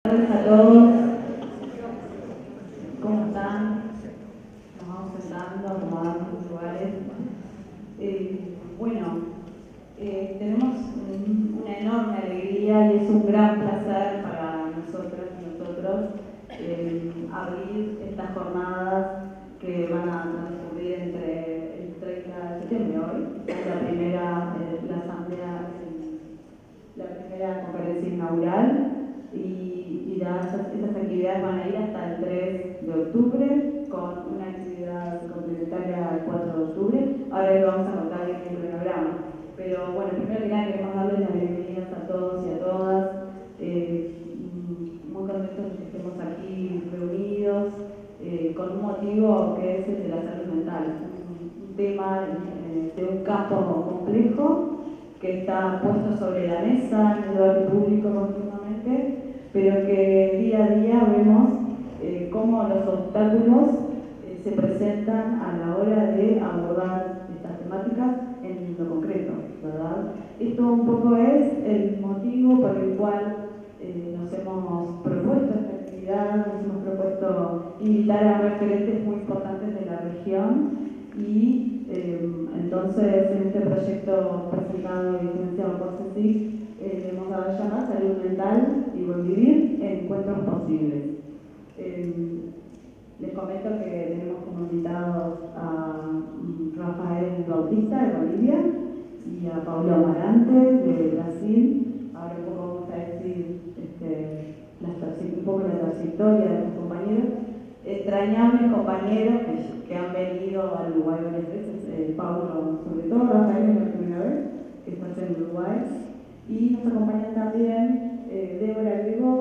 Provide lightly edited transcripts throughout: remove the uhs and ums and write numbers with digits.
Buenas tardes a todos. ¿Cómo están? Nos vamos sentando, acomodando los lugares. Tenemos una enorme alegría y es un gran placer para nosotras y nosotros abrir estas jornadas que van a transcurrir entre el 30 de septiembre hoy. Es la primera conferencia inaugural. Estas actividades van a ir hasta el 3 de octubre con una actividad complementaria el 4 de octubre. Ahora les vamos a contar bien el cronograma. Pero bueno, primero que nada queremos darles las bienvenidas a todos y a todas. Muy contentos de que estemos aquí reunidos con un motivo que es el de la salud mental. Un tema de un campo complejo que está puesto sobre la mesa en el debate público continuamente, pero que día a día vemos cómo los obstáculos se presentan a la hora de abordar estas temáticas en lo concreto, ¿verdad? Esto un poco es el motivo por el cual nos hemos propuesto esta actividad, nos hemos propuesto invitar a referentes muy importantes de la región y entonces en este proyecto presentado y financiado por CECIC le hemos dado llamar Salud Mental y Buen Vivir en Encuentros Posibles. Les comento que tenemos como invitados a Rafael Bautista de Bolivia y a Paulo Amarante de Brasil. Ahora un poco vamos a decir un poco la trayectoria de los compañeros. Extrañables compañeros que han venido al Uruguay varias veces, Paulo sobre todo, Rafael es la primera vez que está en Uruguay. Y nos acompaña también Débora Grego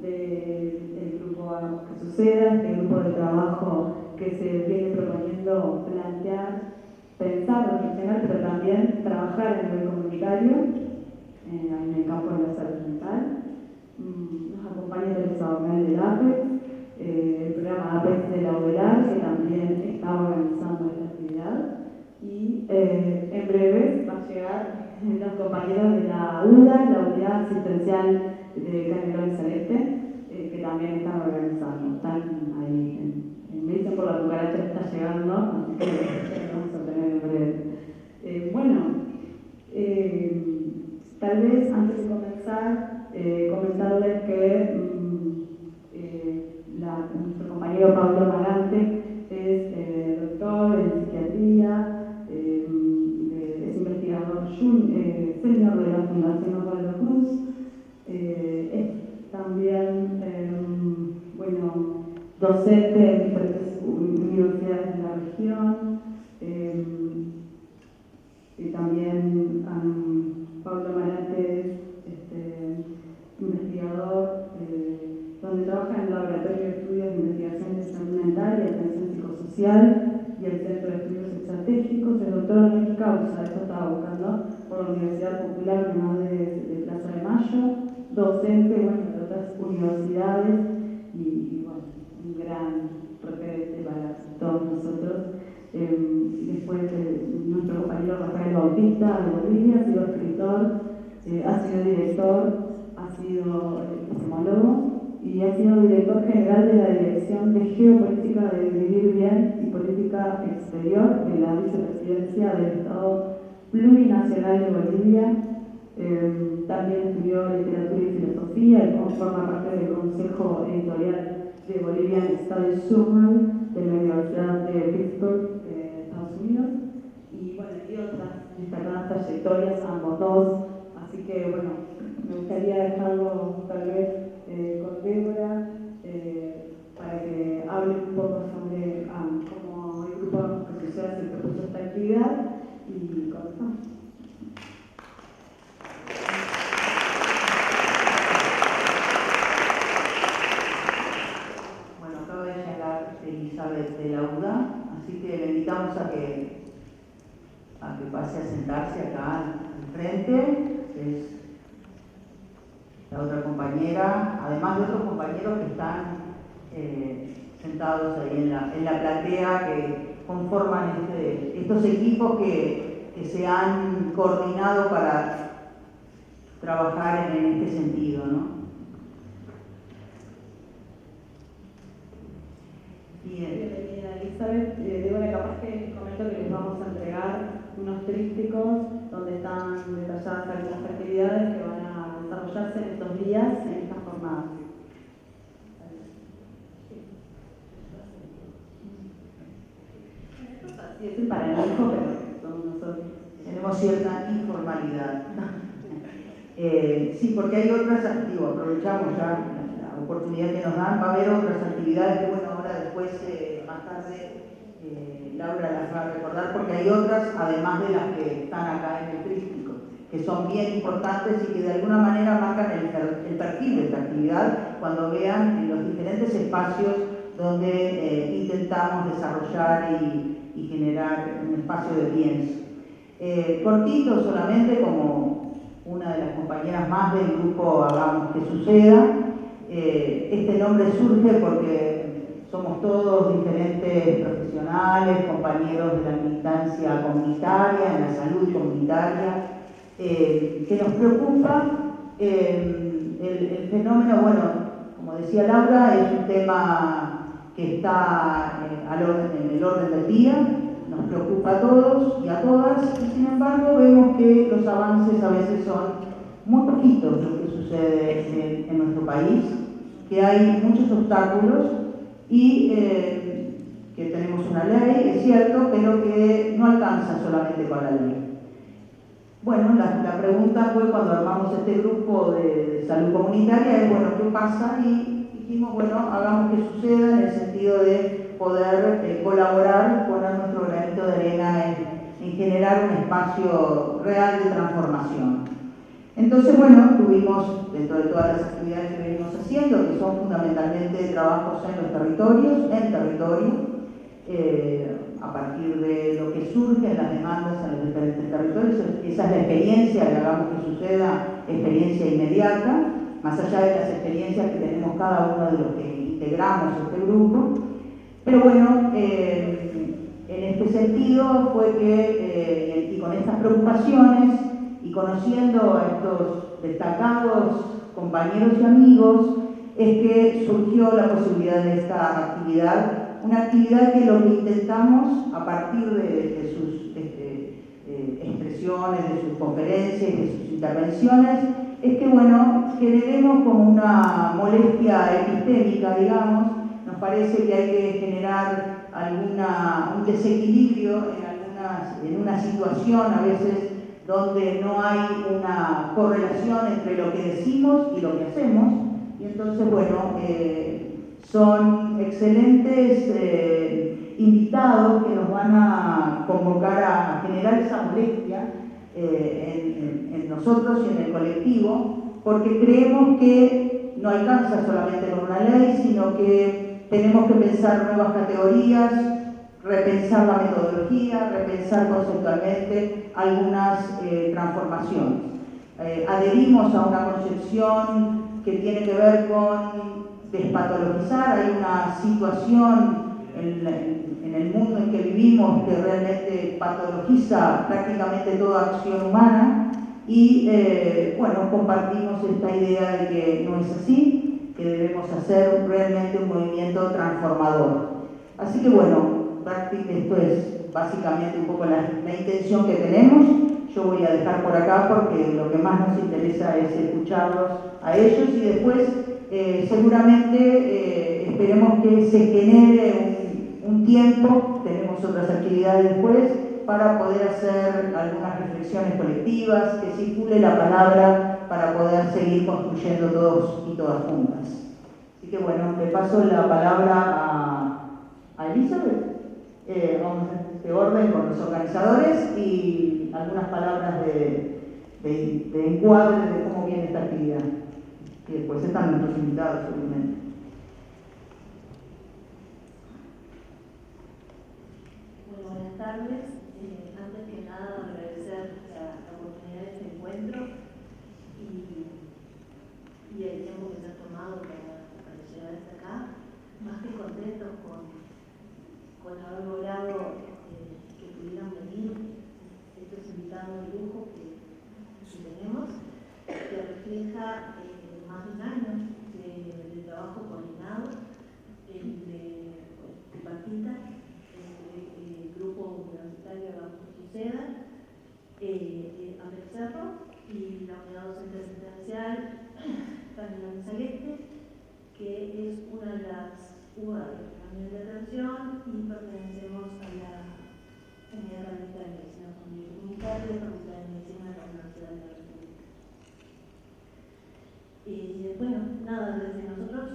del grupo Hagamos que Suceda, este grupo de trabajo que se viene proponiendo plantear, pensar, reflexionar, pero también trabajar en el comunitario, en el campo de la salud mental. Nos acompaña Teresa Ornel del APEX, el programa APEX de la UDELAR, que también está organizando esta actividad. Y en breve va a llegar los compañeros de la UDA, la Unidad Asistencial de Canelones y Celeste, que también están organizando. Están ahí, me dicen por la cucaracha que está llegando, así que vamos a tener en breve. Tal vez antes de comenzar, comentarles que nuestro compañero Pablo Amarante es doctor en psiquiatría, es investigador senior de la Fundación Osvaldo Cruz, es también docente en diferentes universidades de la región, y también Pablo Amarante es investigador donde trabaja en el Laboratorio de Estudios de Investigación de Salud Mental y Atención Psicosocial y el Centro de Estudios Estratégicos. Es doctor en causa, eso estaba buscando, por la Universidad Popular de Plaza de Mayo, docente de otras universidades y un gran referente para todos nosotros. Después nuestro compañero Rafael Bautista de Bolivia ha sido escritor, ha sido director, ha sido epistemólogo y ha sido director general de la Dirección de Geopolítica de Vivir Bien y Política Exterior de la Vicepresidencia del Estado Plurinacional de Bolivia. También estudió Literatura y Filosofía y forma parte del Consejo Editorial de Bolivian Studies Journal de la Universidad de Pittsburgh, Estados Unidos. Y otras destacadas trayectorias, ambos dos. Así que me gustaría dejarlo tal vez con Débora para que hable un poco sobre cómo el grupo que se propuso esta actividad y comenzamos. Bueno, acaba de llegar Elizabeth de la UDA, así que le invitamos a que pase a sentarse acá al frente. Es la otra compañera, además de otros compañeros que están sentados ahí en la platea, que conforman estos equipos que se han coordinado para trabajar en este sentido, ¿no? Bien. Bienvenida, Elizabeth. Bueno, capaz que comento que les vamos a entregar unos trípticos donde están detalladas algunas actividades que van a desarrollarse en estos días, en esta jornada. Sí, es para el hijo, pero somos nosotros. Tenemos cierta informalidad. Sí, porque hay otras actividades, aprovechamos ya la oportunidad que nos dan, va a haber otras actividades que, bueno, ahora después, más tarde, Laura las va a recordar, porque hay otras, además de las que están acá en el tríptico, que son bien importantes y que de alguna manera marcan el perfil de esta actividad cuando vean en los diferentes espacios donde intentamos desarrollar y generar un espacio de pienso. Cortito solamente, como una de las compañeras más del grupo Hagamos que Suceda. Este nombre surge porque somos todos diferentes profesionales, compañeros de la militancia comunitaria, en la salud comunitaria, que nos preocupa el fenómeno, bueno, como decía Laura, es un tema que está en el orden del día, nos preocupa a todos y a todas, y sin embargo vemos que los avances a veces son muy poquitos lo que sucede en nuestro país, que hay muchos obstáculos y que tenemos una ley, es cierto, pero que no alcanza solamente con la ley. Bueno, la pregunta fue cuando armamos este grupo de salud comunitaria, es bueno, ¿qué pasa? Y dijimos, bueno, hagamos que suceda en el sentido de poder colaborar, poner nuestro granito de arena en generar un espacio real de transformación. Entonces, bueno, tuvimos, dentro de todas las actividades que venimos haciendo, que son fundamentalmente trabajos en los territorios, en territorio, a partir de lo que surge en las demandas en los diferentes territorios. Esa es la experiencia que Hagamos que Suceda, experiencia inmediata, más allá de las experiencias que tenemos cada uno de los que integramos este grupo. Pero bueno, en este sentido fue que, y con estas preocupaciones, y conociendo a estos destacados compañeros y amigos, es que surgió la posibilidad de esta actividad, una actividad que lo que intentamos a partir de sus expresiones, de sus conferencias, de sus intervenciones, es que, bueno, generemos como una molestia epistémica, digamos. Nos parece que hay que generar un desequilibrio en una situación a veces donde no hay una correlación entre lo que decimos y lo que hacemos, y entonces, bueno, son excelentes invitados que nos van a convocar a generar esa molestia en nosotros y en el colectivo, porque creemos que no alcanza solamente con una ley, sino que tenemos que pensar nuevas categorías, repensar la metodología, repensar conceptualmente algunas transformaciones. Adherimos a una concepción que tiene que ver con despatologizar. Hay una situación en el mundo en que vivimos que realmente patologiza prácticamente toda acción humana y bueno, compartimos esta idea de que no es así, que debemos hacer realmente un movimiento transformador. Así que bueno, esto es básicamente un poco la intención que tenemos. Yo voy a dejar por acá porque lo que más nos interesa es escucharlos a ellos y después seguramente esperemos que se genere un tiempo, tenemos otras actividades después, para poder hacer algunas reflexiones colectivas, que circule la palabra para poder seguir construyendo todos y todas juntas. Así que bueno, le paso la palabra a Elizabeth. Vamos en este orden con los organizadores y algunas palabras de encuadre de cómo viene esta actividad. Y después están nuestros invitados, obviamente. Bueno, buenas tardes. Antes que nada, agradecer la oportunidad de este encuentro y el tiempo que se ha tomado para llegar hasta acá. Más que contentos con haber logrado que pudieran venir estos invitados de lujo que tenemos, que refleja más de un año de trabajo coordinado entre Andrés Cerro, y la unidad docente residencial Camila Saleste, que es una de las UBA de Camila de Atención, y pertenecemos a la unidad académica de medicina comunitaria de la Facultad de Medicina de la Universidad de la República. Bueno, nada, desde nosotros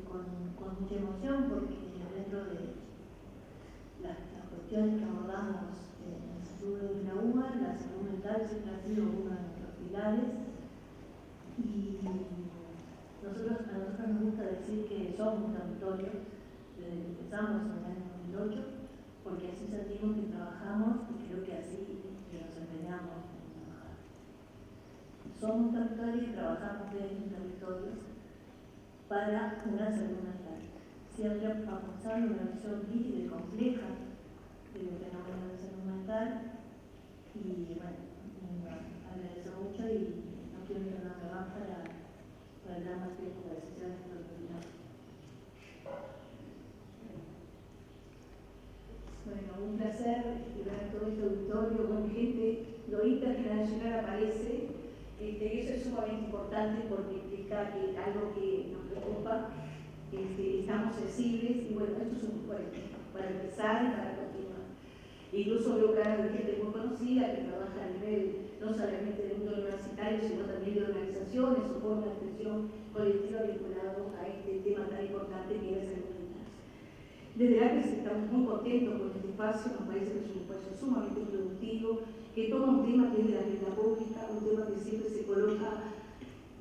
con mucha emoción, porque dentro de las cuestiones que abordamos en el estudio de la UBA, la salud mental siempre ha sido uno de nuestros pilares, y a nosotros nos gusta decir que somos un territorio desde que empezamos en el año 2008, porque así sentimos que trabajamos y creo que así nos empeñamos en trabajar. Somos un territorio y trabajamos desde un territorio para una salud mental. Siempre apostando una visión rígida y compleja del fenómeno de salud mental, y bueno, agradezco mucho y no quiero ir a nada más para dar más tiempo de sesiones extraordinarias. Bueno, un placer ver todo este auditorio con gente, lo intergeneracional aparece, y eso es sumamente importante porque implica que algo que nos preocupa, estamos sensibles, y bueno, esto es un buen para empezar y para continuar. Incluso veo caras de gente muy conocida que trabaja a nivel no solamente del mundo universitario, sino también de organizaciones o formas de atención colectiva vinculados a este tema tan importante que es la salud mental. Desde APES estamos muy contentos con este espacio, nos parece que es un espacio sumamente productivo, que toma un tema que es de la agenda pública, un tema que siempre se coloca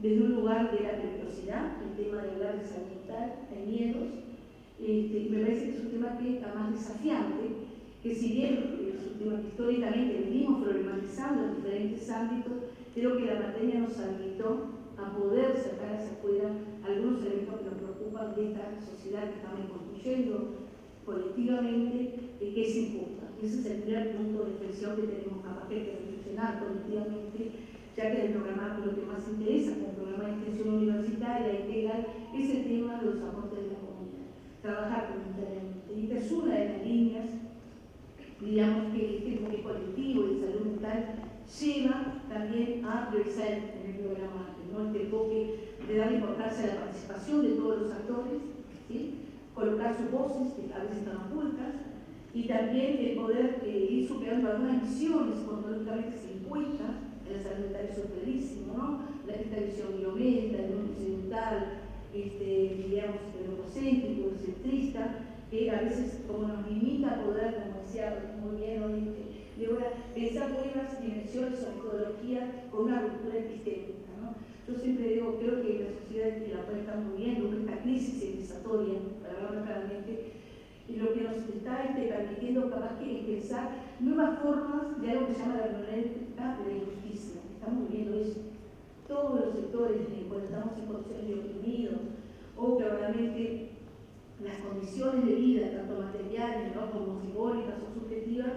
desde un lugar de la peligrosidad, el tema de hablar de salud mental, hay miedos, y me parece que es un tema que es más desafiante, que si bien es un tema que históricamente venimos problematizando en diferentes ámbitos, creo que la pandemia nos habilitó a poder sacar hacia afuera algunos elementos que nos preocupan de esta sociedad que estamos construyendo colectivamente, que es injusta. Ese es el primer punto de reflexión que tenemos capaz que reflexionar colectivamente, ya que el programa lo que más interesa, como programa de extensión universitaria integral, es el tema de los aportes de la comunidad, trabajar comunitariamente. Y esta es una de las líneas, digamos, que este enfoque colectivo de salud mental lleva también a priorizar en el programa, ¿no? Este enfoque de dar importancia a la participación de todos los actores, ¿sí? Colocar sus voces, que a veces están ocultas, y también poder ir superando algunas visiones cuando lógicamente se impuestas en la salud mental. Eso es clarísimo, ¿no? Esta visión biomédica, el mundo occidental, digamos, eurocéntrico, centrista, que a veces como nos limita a poder, como decía muy bien hoy, pensar nuevas dimensiones o metodologías con una ruptura epistémica, ¿no? Yo siempre digo, creo que la sociedad que la cual estamos viviendo, esta crisis civilizatoria, para hablarlo claramente, lo que nos está permitiendo capaz que pensar nuevas formas de algo que se llama la hermenéutica de la injusticia. Estamos viviendo eso. Todos los sectores, cuando estamos en condiciones de oprimidos, o que realmente las condiciones de vida, tanto materiales, ¿no?, como simbólicas o subjetivas,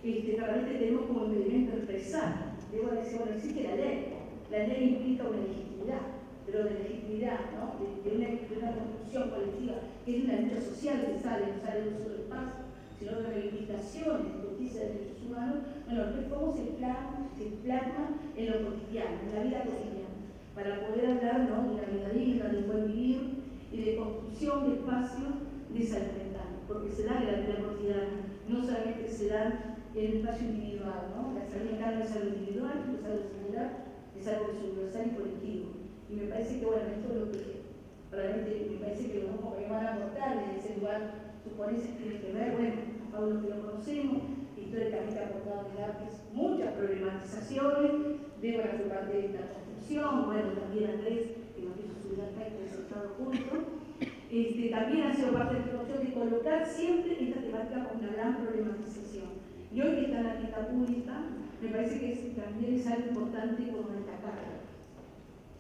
realmente tenemos como impedimento expresar. Debo decir, bueno, existe la ley. La ley implica una legitimidad, pero de legitimidad, ¿no?, de una construcción colectiva, que es una lucha social que no sale de un solo espacio, sino de reivindicaciones de justicia de derechos humanos. Bueno, cómo se plasma en lo cotidiano, en la vida cotidiana, para poder hablar, ¿no?, de una vida digna, de un buen vivir y de construcción de espacios de salud mental, porque se da en la vida cotidiana, no solamente se da en el espacio individual, ¿no? La salud mental no es algo individual, no es algo singular, es algo que es universal y colectivo. Y me parece que, bueno, esto es lo que realmente me parece que los que van a aportar desde ese lugar, sus ponencias tienen que ver, bueno, a Pablo que lo conocemos, históricamente ha aportado en APES muchas problematizaciones, Débora fue parte de esta construcción, bueno, también Andrés, que nos hizo subir acá y que resultado juntos, también ha sido parte de esta construcción de colocar siempre esta temática con una gran problematización. Y hoy que está en la agenda pública, me parece que también es algo importante como destacar.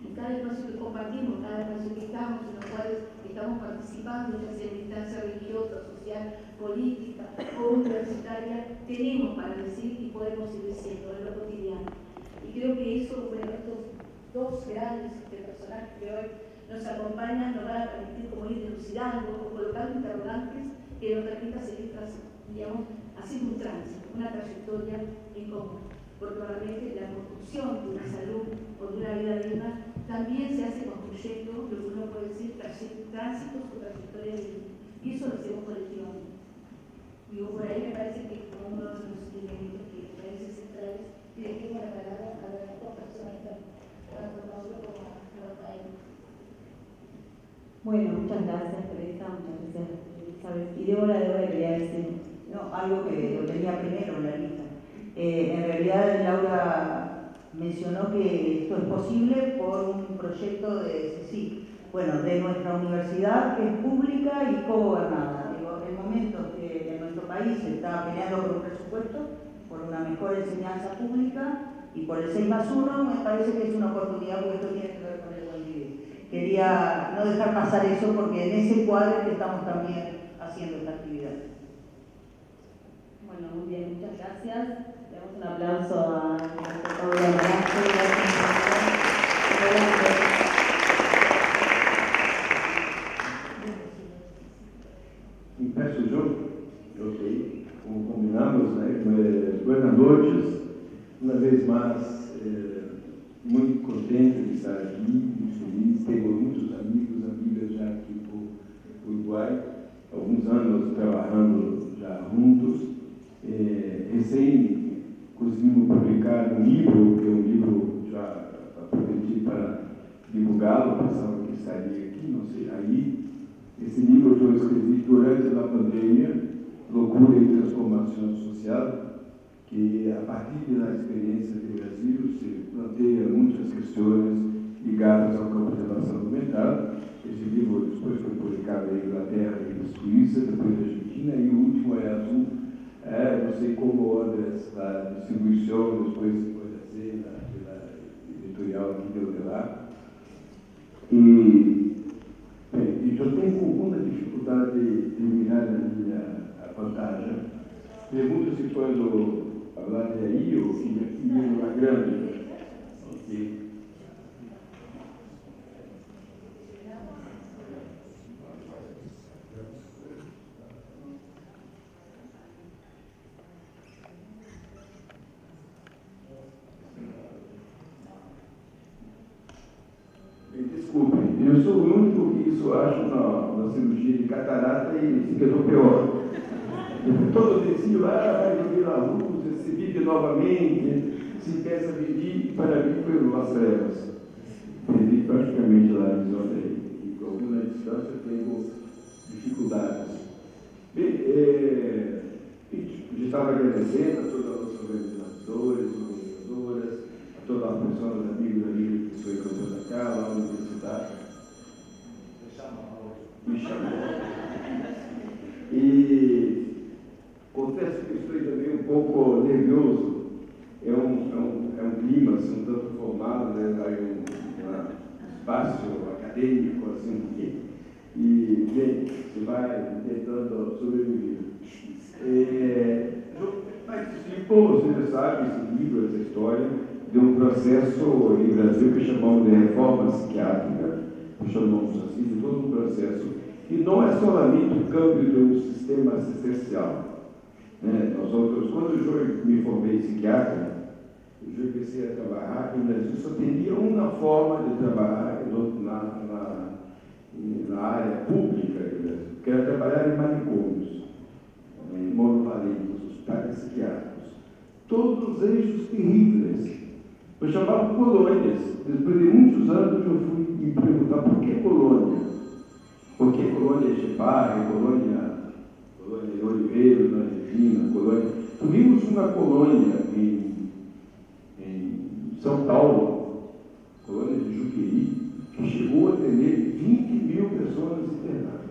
En cada espacio que compartimos, cada espacio que estamos, en los cuales estamos participando, ya sea en instancia religiosa, social, política o universitaria, tenemos para decir y podemos ir diciendo en lo cotidiano. Y creo que eso, bueno, estos dos grandes personajes que hoy nos acompañan nos van a permitir como ir dilucidando o colocando interrogantes que nos permitan seguir, digamos, haciendo un tránsito, una trayectoria en común. porque realmente la construcción de una salud o de una vida digna también se hace construyendo lo que uno puede decir tránsitos o trayectorias de vida, y eso lo hacemos colectivamente. Digo, por ahí me parece que como uno de los elementos que me parece centrales, y le tengo la palabra a las dos personas, tanto Mauro como a Rafael. Bueno, muchas gracias Teresa, muchas gracias Elizabeth. Y Débora quería decir. No, algo que lo tenía primero en la lista. En realidad Laura mencionó que esto es posible por un proyecto de CSIC, bueno, de nuestra universidad, que es pública y cogobernada. Digo, en momentos que en nuestro país se está peleando por un presupuesto, por una mejor enseñanza pública y por el 6+1, me parece que es una oportunidad, porque esto tiene que ver con el buen vivir. Quería no dejar pasar eso, porque en ese cuadro es que estamos también haciendo esta actividad. Bueno, muy bien, muchas gracias. Le damos un aplauso a Paula Marante. Peço eu sei, como combinamos, né? Buenas noches, uma vez mais, muito contente de estar aqui, muito feliz, tenho muitos amigos, amigas já aqui no Uruguai, alguns anos trabalhando já juntos. Recém conseguimos publicar um livro, que é um livro já prometi para divulgá-lo, pensava que estaria aqui, não sei, aí. Esse livro eu escrevi durante a pandemia, Loucura e Transformação Social, que a partir da experiência do Brasil se planteia muitas questões ligadas ao campo da saúde mental. Esse livro depois foi publicado em Inglaterra e na Suíça, depois na Argentina, e o último é azul. Não sei como andas a distribuição, depois se pode fazer pela editorial aqui de lá. E eu tenho alguma dificuldade de mirar a pantalla. Pergunto se quando falar de aí ou que aqui é uma grande. Okay. Desculpe, eu sou o único que isso acho na cirurgia de catarata e fica pior. Todo descio lá, vai dormir na luz, se vive novamente, se pensa viver, para mim foi Las Trevas. Perdi praticamente lá a visão dele. E com alguma distância tenho dificuldades. Bem, eu estava agradecendo a todos os organizadores, organizadoras, a todas as pessoas, amigos que estou encontrando cá, lá na universidade. Me chamou. E confesso que estou também um pouco nervoso. É um clima assim, um tanto formado, né? Há um espaço acadêmico, assim, e bem, você vai tentando sobreviver. Você sabe, esse livro, essa história, de um processo em Brasil que chamamos de reforma psiquiátrica, que chamamos assim, de todo um processo, e não é somente o câmbio de um sistema assistencial. Né? Quando eu me formei em psiquiatra, eu comecei a trabalhar, e no Brasil só teria uma forma de trabalhar na área pública do Brasil, que era trabalhar em manicômios, em monovalentes, hospitais psiquiátricos. Todos eixos terríveis. Eu chamava colônias. Depois de muitos anos eu fui me perguntar por que colônia? Por que colônia Echepar, colônia Oliveira, na Argentina, colônia... Tuvimos uma colônia em São Paulo, colônia de Juqueri, que chegou a ter 20.000 pessoas internadas.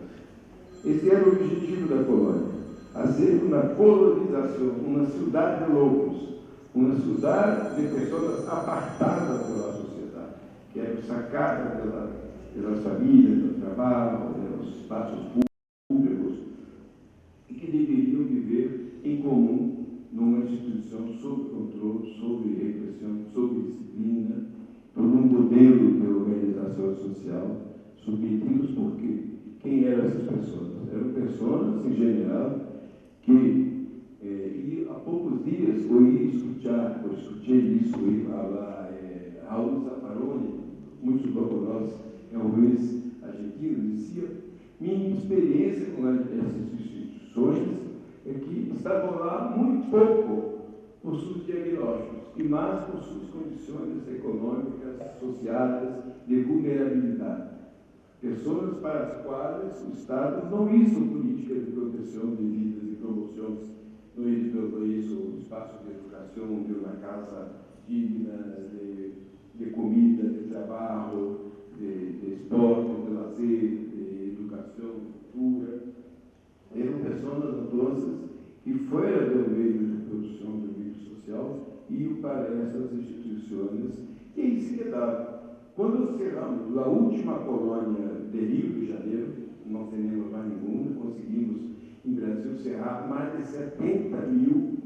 Esse era o objetivo da colônia, fazer uma colonização, uma cidade de loucos, uma cidade de pessoas apartadas pela sociedade, que eram sacadas pelas famílias, do trabalho, pelos espaços públicos, e que deveriam viver em comum numa instituição sob controle, sob repressão, sob disciplina, por um modelo de organização social, submetidos por quê? Quem eram essas pessoas? Eram pessoas, em geral, que há poucos dias vez oí escuchar, ou escutei isso, oí falar, Raul Zaffaroni, muitos lo conhecem, é um juiz argentino, dizia: minha experiência com essas instituições é que estavam lá muito pouco por seus diagnósticos, e mais por suas condições econômicas, sociais, de vulnerabilidade. Pessoas para as quais o Estado não hizo política de proteção de vidas e promoções, não hizo espaço de educação, de uma casa digna, de comida, de trabalho, de esporte, de lazer, de educação, cultura. Eram pessoas, então, que fora do meio de produção do meio social iam para essas instituições e aí se quedavam. Quando cerramos a última colônia de Rio de Janeiro, não temos mais nenhuma, conseguimos em Brasil cerrar mais de 70 mil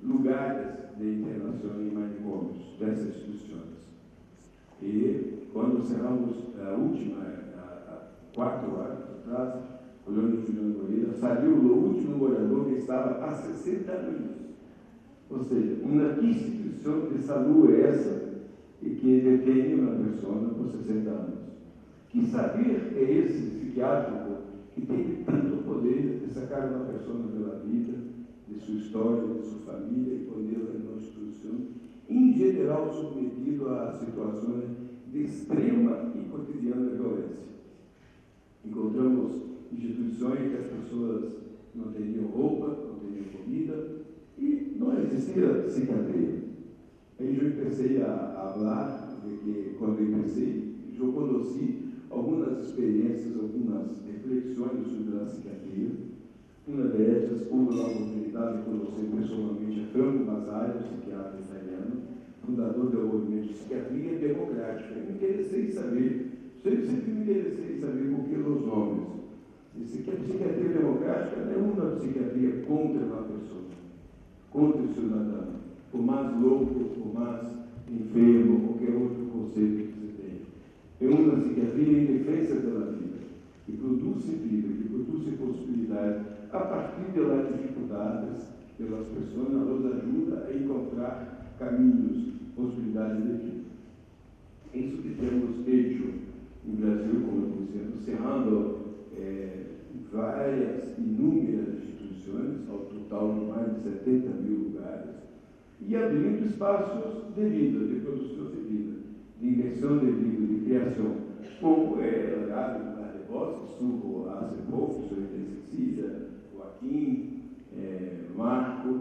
lugares de internação em manicômios dessas instituições. E quando cerramos a última, há 4 anos atrás, colônia de Juliano Moreira, saiu o último morador que estava há 60 anos. Ou seja, uma instituição de saúde é essa e que detém uma pessoa por 60 anos. Que saber é esse psiquiátrico que tem tanto poder de sacar uma pessoa pela vida, de sua história, de sua família e poder na instituição, em geral submetido a situações de extrema e cotidiana violência. Encontramos instituições que as pessoas não teriam roupa, não teriam comida e não existia psiquiatria. Aí eu comecei a falar de que, quando eu comecei, eu conheci algumas experiências, algumas reflexões sobre a psiquiatria. Uma delas, houve a oportunidade de conhecer pessoalmente a Franco Basaglia, psiquiatra italiano, fundador do movimento de psiquiatria democrática. Eu me interessei em saber, sempre me interessei em saber por que os nomes. Disse que a psiquiatria democrática não é uma psiquiatria contra uma pessoa, contra o cidadão, por mais louco, por mais enfermo, qualquer outro conceito que você tenha. É uma psiquiatria em defesa da vida, que produz vida, que produz possibilidades, a partir das dificuldades pelas pessoas, nos ajuda a encontrar caminhos, possibilidades de vida. É isso que temos feito no Brasil, como eu disse, cerrando várias, inúmeras instituições, ao total de mais de 70 mil lugares, e abrindo espaços de vida, de produção de vida, de invenção de vida, de criação, como é o Gabi de Bosque, Suco, Acepov, Cecília, Joaquim, Marco,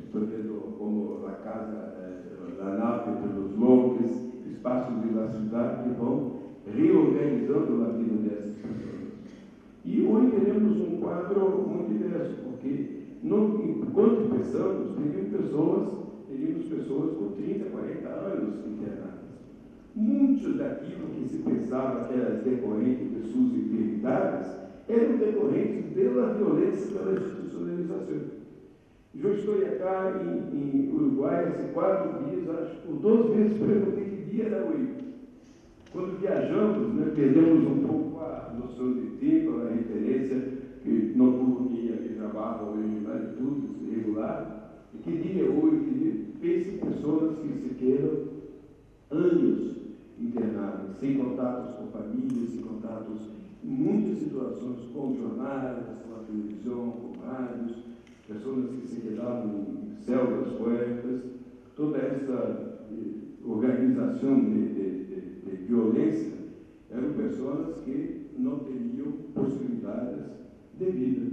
estou vendo como a casa da Nave pelos Montes, espaços de la cidade que vão reorganizando a vida dessas pessoas. E hoje teremos um quadro muito diverso, porque quando começamos, teríamos pessoas com 30, 40 anos internadas. Muito daquilo que se pensava que era decorrente de suas enfermidades eram decorrentes pela violência, pela institucionalização. Eu estou aqui em Uruguai, há 4 dias, acho que por 2 vezes perguntei que dia era hoje. Quando viajamos, perdemos um pouco a noção de tempo, a referência, que não tudo que trabalha hoje, tudo regular. E que dia é hoje? Pense em pessoas que se queiram anos internadas, sem contatos com famílias, sem contatos em muitas situações com jornais, com a televisão, com rádios, pessoas que se quedavam em células puertas, toda essa organização de violência, eram pessoas que não teriam possibilidades de vida.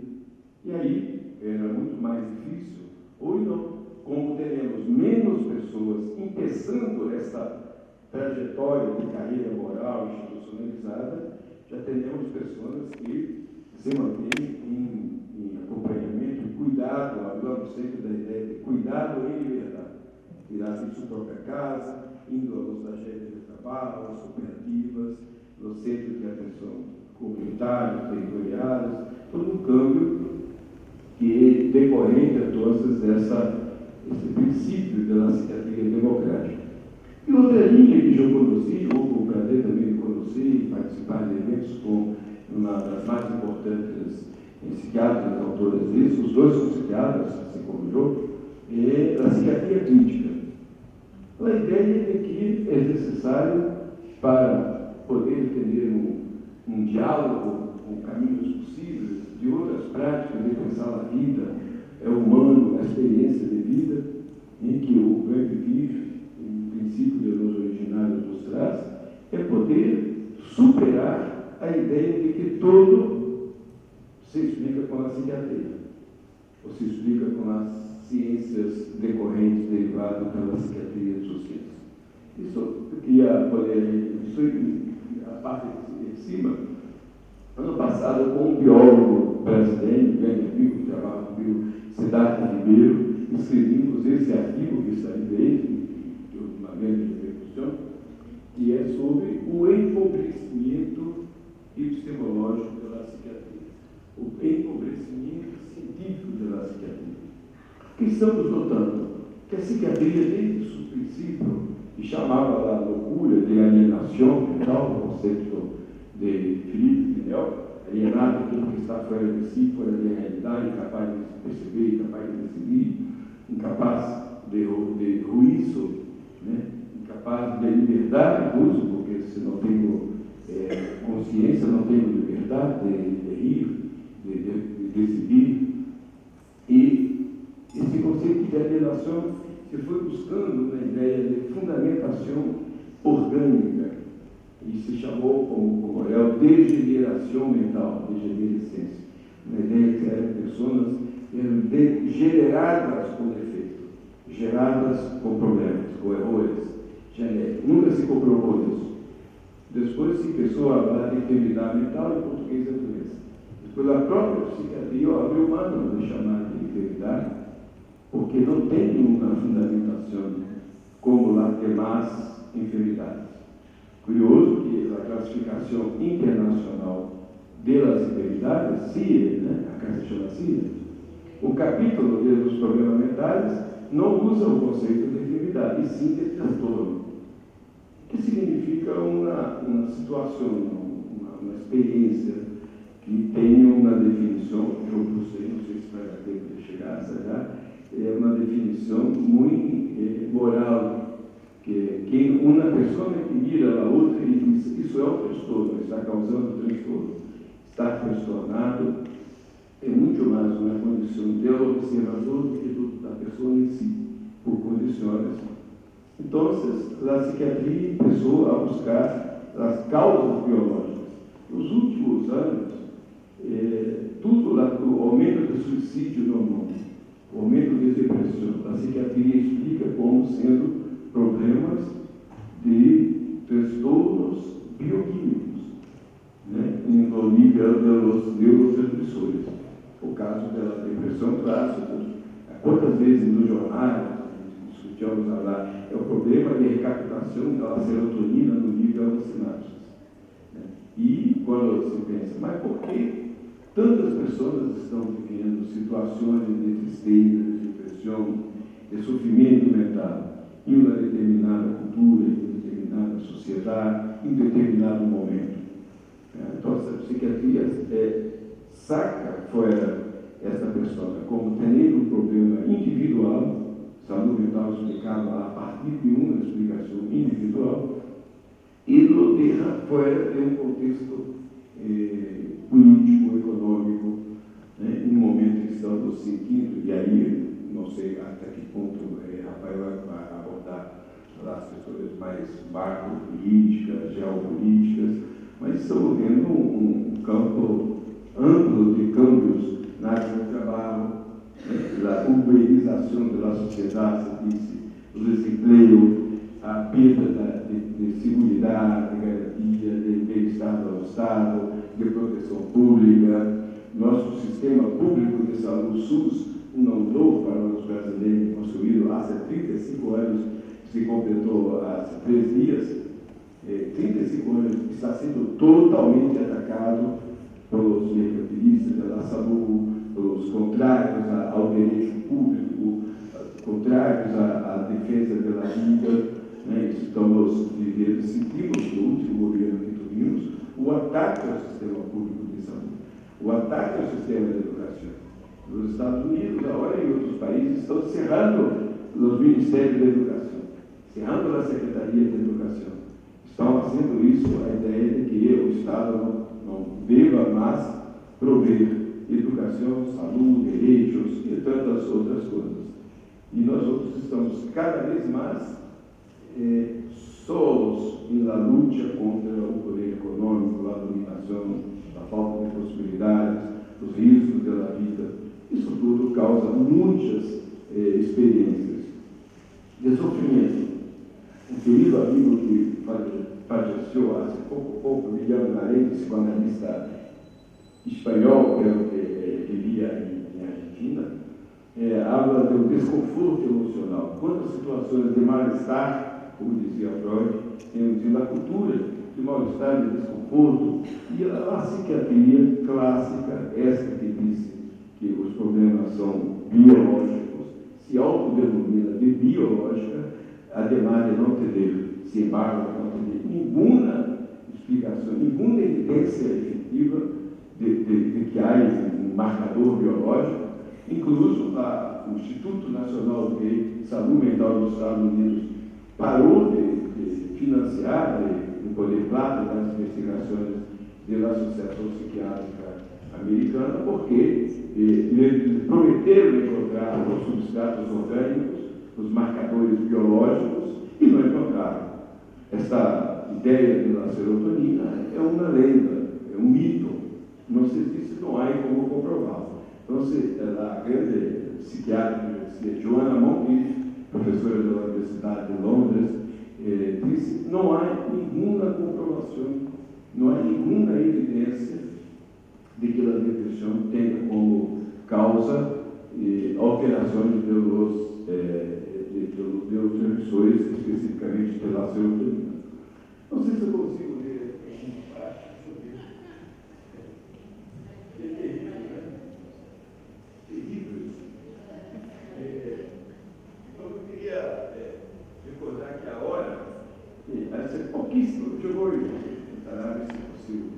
E aí era muito mais difícil, ou não, como teremos menos pessoas começando essa trajetória de carreira moral institucionalizada, já teremos pessoas que se mantêm em acompanhamento, cuidado, hablamos sempre da ideia de cuidado em liberdade, cuidar de sua própria casa, indo aos agentes de trabalho, às cooperativas, nos centros de atenção comunitários, territoriais, todo um câmbio que é decorrente a todos esse princípio da psiquiatria democrática. E outra linha que eu conheci, houve o prazer também de conhecer e participar de eventos com uma das mais importantes psiquiatras autoras disso, os dois são psiquiatras, assim como eu, é a psiquiatria crítica. A ideia é que é necessário, para poder ter um diálogo com caminhos possíveis de outras práticas de pensar a vida, é humano, a experiência de vida, em que o Web vive, o princípio de los originários nos traz, é poder superar a ideia de que tudo se explica com a psiquiatria, ou se explica com as ciências decorrentes derivadas pela psiquiatria social. Isso eu queria poder, a parte de cima. Ano passado, com um biólogo brasileiro, grande amigo, que trabalha comigo, Siddhartha Ribeiro, escrevemos esse artigo que está em inglês, de uma grande repercussão, que é sobre o empobrecimento epistemológico da psiquiatria, o empobrecimento científico da psiquiatria. O que estamos notando? Que a psiquiatria, desde o princípio, que chamava a loucura de alienação mental, o conceito de Felipe Pinel, alienado aquilo que está fora de si, fora da realidade, incapaz de perceber, incapaz de decidir, incapaz de ruízo, né? Incapaz de liberdade, incluso, porque se não tenho consciência, não tenho liberdade de ir, de decidir. E esse conceito de alienação se foi buscando na ideia de fundamentação orgânica, e se chamou como degeneração mental, degenerescência, uma ideia que eram pessoas generadas com defeito, geradas com problemas, com erros genéticos. Nunca se comprovou isso. Depois se começou a falar de enfermidade mental, em português é doença. Depois a própria psiquiatria abriu mão de chamar de enfermidade, porque não tem uma fundamentação como as demais enfermidades. Curioso que a classificação internacional das enfermidades, CIE, né? A Caixa chama CIE, o capítulo dos problemas mentais não usa o conceito de enfermidade, e sim de transtorno, que significa uma situação, uma experiência que tem uma definição, eu não sei se vai dar tempo de chegar, será? É uma definição muito moral, que uma pessoa que mira a outra e diz, isso é um transtorno, está causando transtorno. Estar transtornado é muito mais uma condição do observador do que da pessoa em si, por condições. Então, a psiquiatria começou a buscar as causas biológicas. Nos últimos anos, tudo lá, o aumento do suicídio no mundo, o aumento de depressão, a psiquiatria explica como sendo problemas de transtornos bioquímicos, né, no nível dos neurotransmissores. O caso da depressão clássica, quantas vezes nos jornais discutimos lá, é o problema de recaptação da serotonina no nível das sinapses. Né? E quando se pensa, mas por que tantas pessoas estão vivendo situações de tristeza, de depressão, de sofrimento mental? Em uma determinada cultura, em uma determinada sociedade, em determinado momento. Então, a psiquiatria saca fora essa pessoa como tendo um problema individual, saúde mental explicada a partir de uma explicação individual, e lo deixa fora de um contexto político, econômico, né, em um momento que estamos sentindo, e aí não sei até que ponto Rafael vai abordar as questões mais macro-políticas, geopolíticas, mas estamos vendo um campo amplo de câmbios na área do trabalho, da uberização da sociedade, o desemprego, a perda de segurança, de garantia, de bem-estar do Estado, de proteção pública. Nosso sistema público de saúde, SUS, não novo para os brasileiros, construído há 35 anos, se completou há 3 dias, 35 anos, está sendo totalmente atacado pelos mercantilistas da saúde, pelos contrários ao direito público, contrários à defesa da vida. Né? Estamos vivendo, sentimos no último governo que tuvimos, o ataque ao sistema público de saúde, o ataque ao sistema de educação. Nos Estados Unidos, agora em outros países, estão cerrando os ministérios da educação, cerrando a Secretaria de Educação. Estão fazendo isso a ideia de que o Estado não deva mais prover educação, saúde, direitos e tantas outras coisas. E nós outros estamos cada vez mais solos na luta contra o poder econômico, a dominação, a falta de possibilidades, os riscos da vida. Isso tudo causa muitas experiências de sofrimento. Um querido amigo que faleceu há pouco, Guilherme Narente, psicoanalista espanhol, que vivia em Argentina, habla do desconforto emocional. Quantas situações de mal-estar, como dizia Freud, na cultura, de mal-estar, de desconforto, e a psiquiatria clássica, essa que diz que os problemas são biológicos, se autodenomina de biológica, ademais de não ter, se embarga, não ter nenhuma explicação, nenhuma evidência efetiva de que há um marcador biológico. Incluso o Instituto Nacional de Saúde Mental dos Estados Unidos parou de financiar, de poder plata das investigações da Associação Psiquiátrica Americana, porque eles prometeram encontrar os substratos orgânicos, os marcadores biológicos, e não encontraram. Essa ideia da serotonina é uma lenda, é um mito. Não se disse, não há como comprová-lo. Então, a grande psiquiatra Joanna Moncrief, professora da Universidade de Londres, disse que não há nenhuma comprovação, não há nenhuma evidência de que a depressão tenha como causa alterações pelos neurotransmissores, especificamente pela serotonina. Não sei se eu consigo ler em parte. Então, eu queria recordar que a hora, essa é pouquíssima, eu vou tentar ver se possível.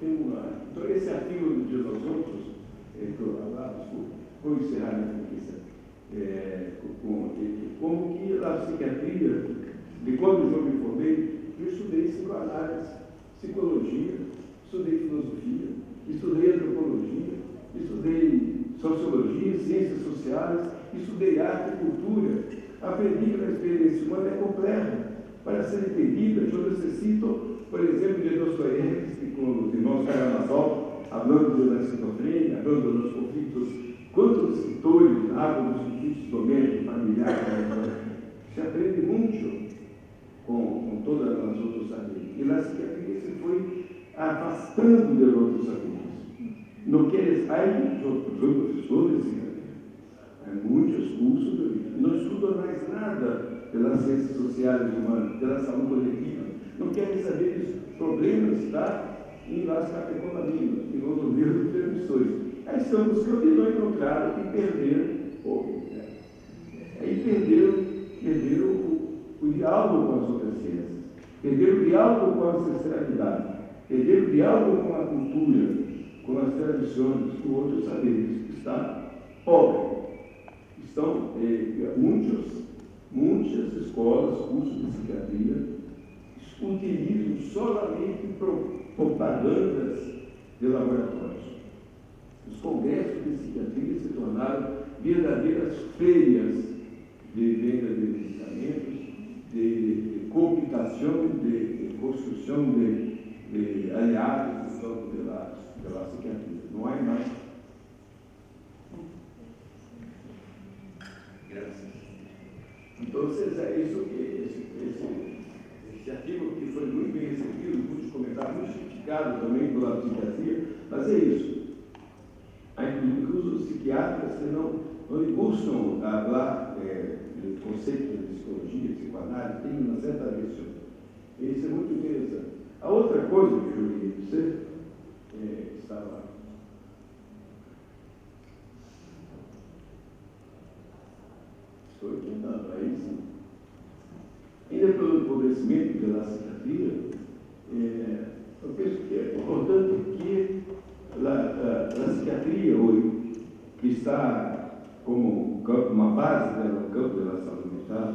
Então, esse artigo do Dia dos Outros, vou encerrar minha entrevista, como que a psiquiatria, de quando eu me formei, eu estudei psicoanálise, psicologia, estudei filosofia, estudei antropologia, estudei sociologia, ciências sociais, estudei arte e cultura. Aprendi que a experiência humana é complexa. Para ser entendida, eu necessito, por exemplo, de Dostoiévski com os irmãos Karamazov, falando da esquizofrenia, falando dos conflitos. Quantos escritores falam dos conflitos domésticos, familiares? Se aprende muito com todas as outras saberes. E na psiquiatria se foi afastando de outros saberes. Não queres, sou professor de psiquiatria, há muitos cursos, não estudo mais nada pelas ciências sociais humanas, pela saúde coletiva, não querem saber dos problemas que está em las catecolaminas, em outro livro de permissões. Aí estão buscando e não encontraram e perderam, perderam o diálogo com as outras ciências, perderam o diálogo com a ancestralidade, perderam o diálogo com a cultura, com as tradições, com outros saberes, que está pobre. Estão muitas escolas, cursos de psiquiatria, utilizam solamente propagandas de laboratórios. Os congressos de psiquiatria se tornaram verdadeiras feiras de venda de medicamentos, de cooptação, de construção de aliados no campo da psiquiatria. Não há mais. Graças. Então, é isso que esse artigo que foi muito bem recebido, muitos comentários, muito criticado também pela psiquiatria, mas é isso. Inclusive os psiquiatras que não buscam falar de conceitos de psicologia, psicoanálise, tem uma certa aversão. Isso é muito interessante. A outra coisa que eu queria dizer, estava... Estou tentando, aí sim. Ainda pelo empobrecimento da psiquiatria, eu penso que é importante que a psiquiatria hoje que está como uma base no campo da saúde mental,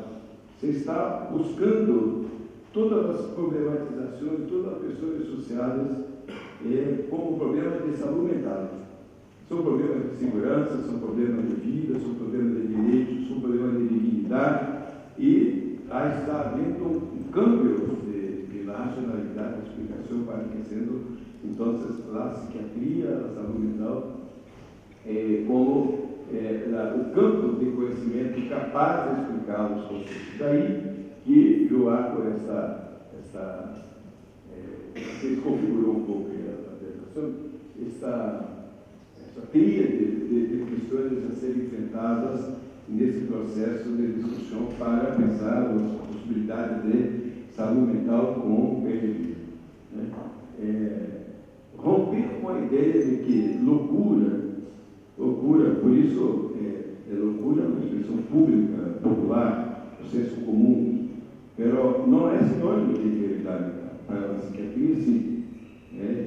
você está buscando todas as problematizações, todas as questões associadas como problemas de saúde mental. São problemas de segurança, são problemas de vida, são problemas de direitos, são problemas de dignidade, e está havendo um câmbio de racionalidade, de explicação, para enriquecendo, então, a psiquiatria, a saúde mental, como o campo de conhecimento capaz de explicar os conceitos. Daí que Joaco se configurou um pouco a apresentação, essa tríade de questões a serem enfrentadas nesse processo de discussão para pensar as possibilidades de saúde mental com o bem-viver. Romper com a ideia de que loucura, por isso loucura é uma expressão pública, popular, o senso comum, mas não é sinônimo de enfermidade. Para a psiquiatria, sim.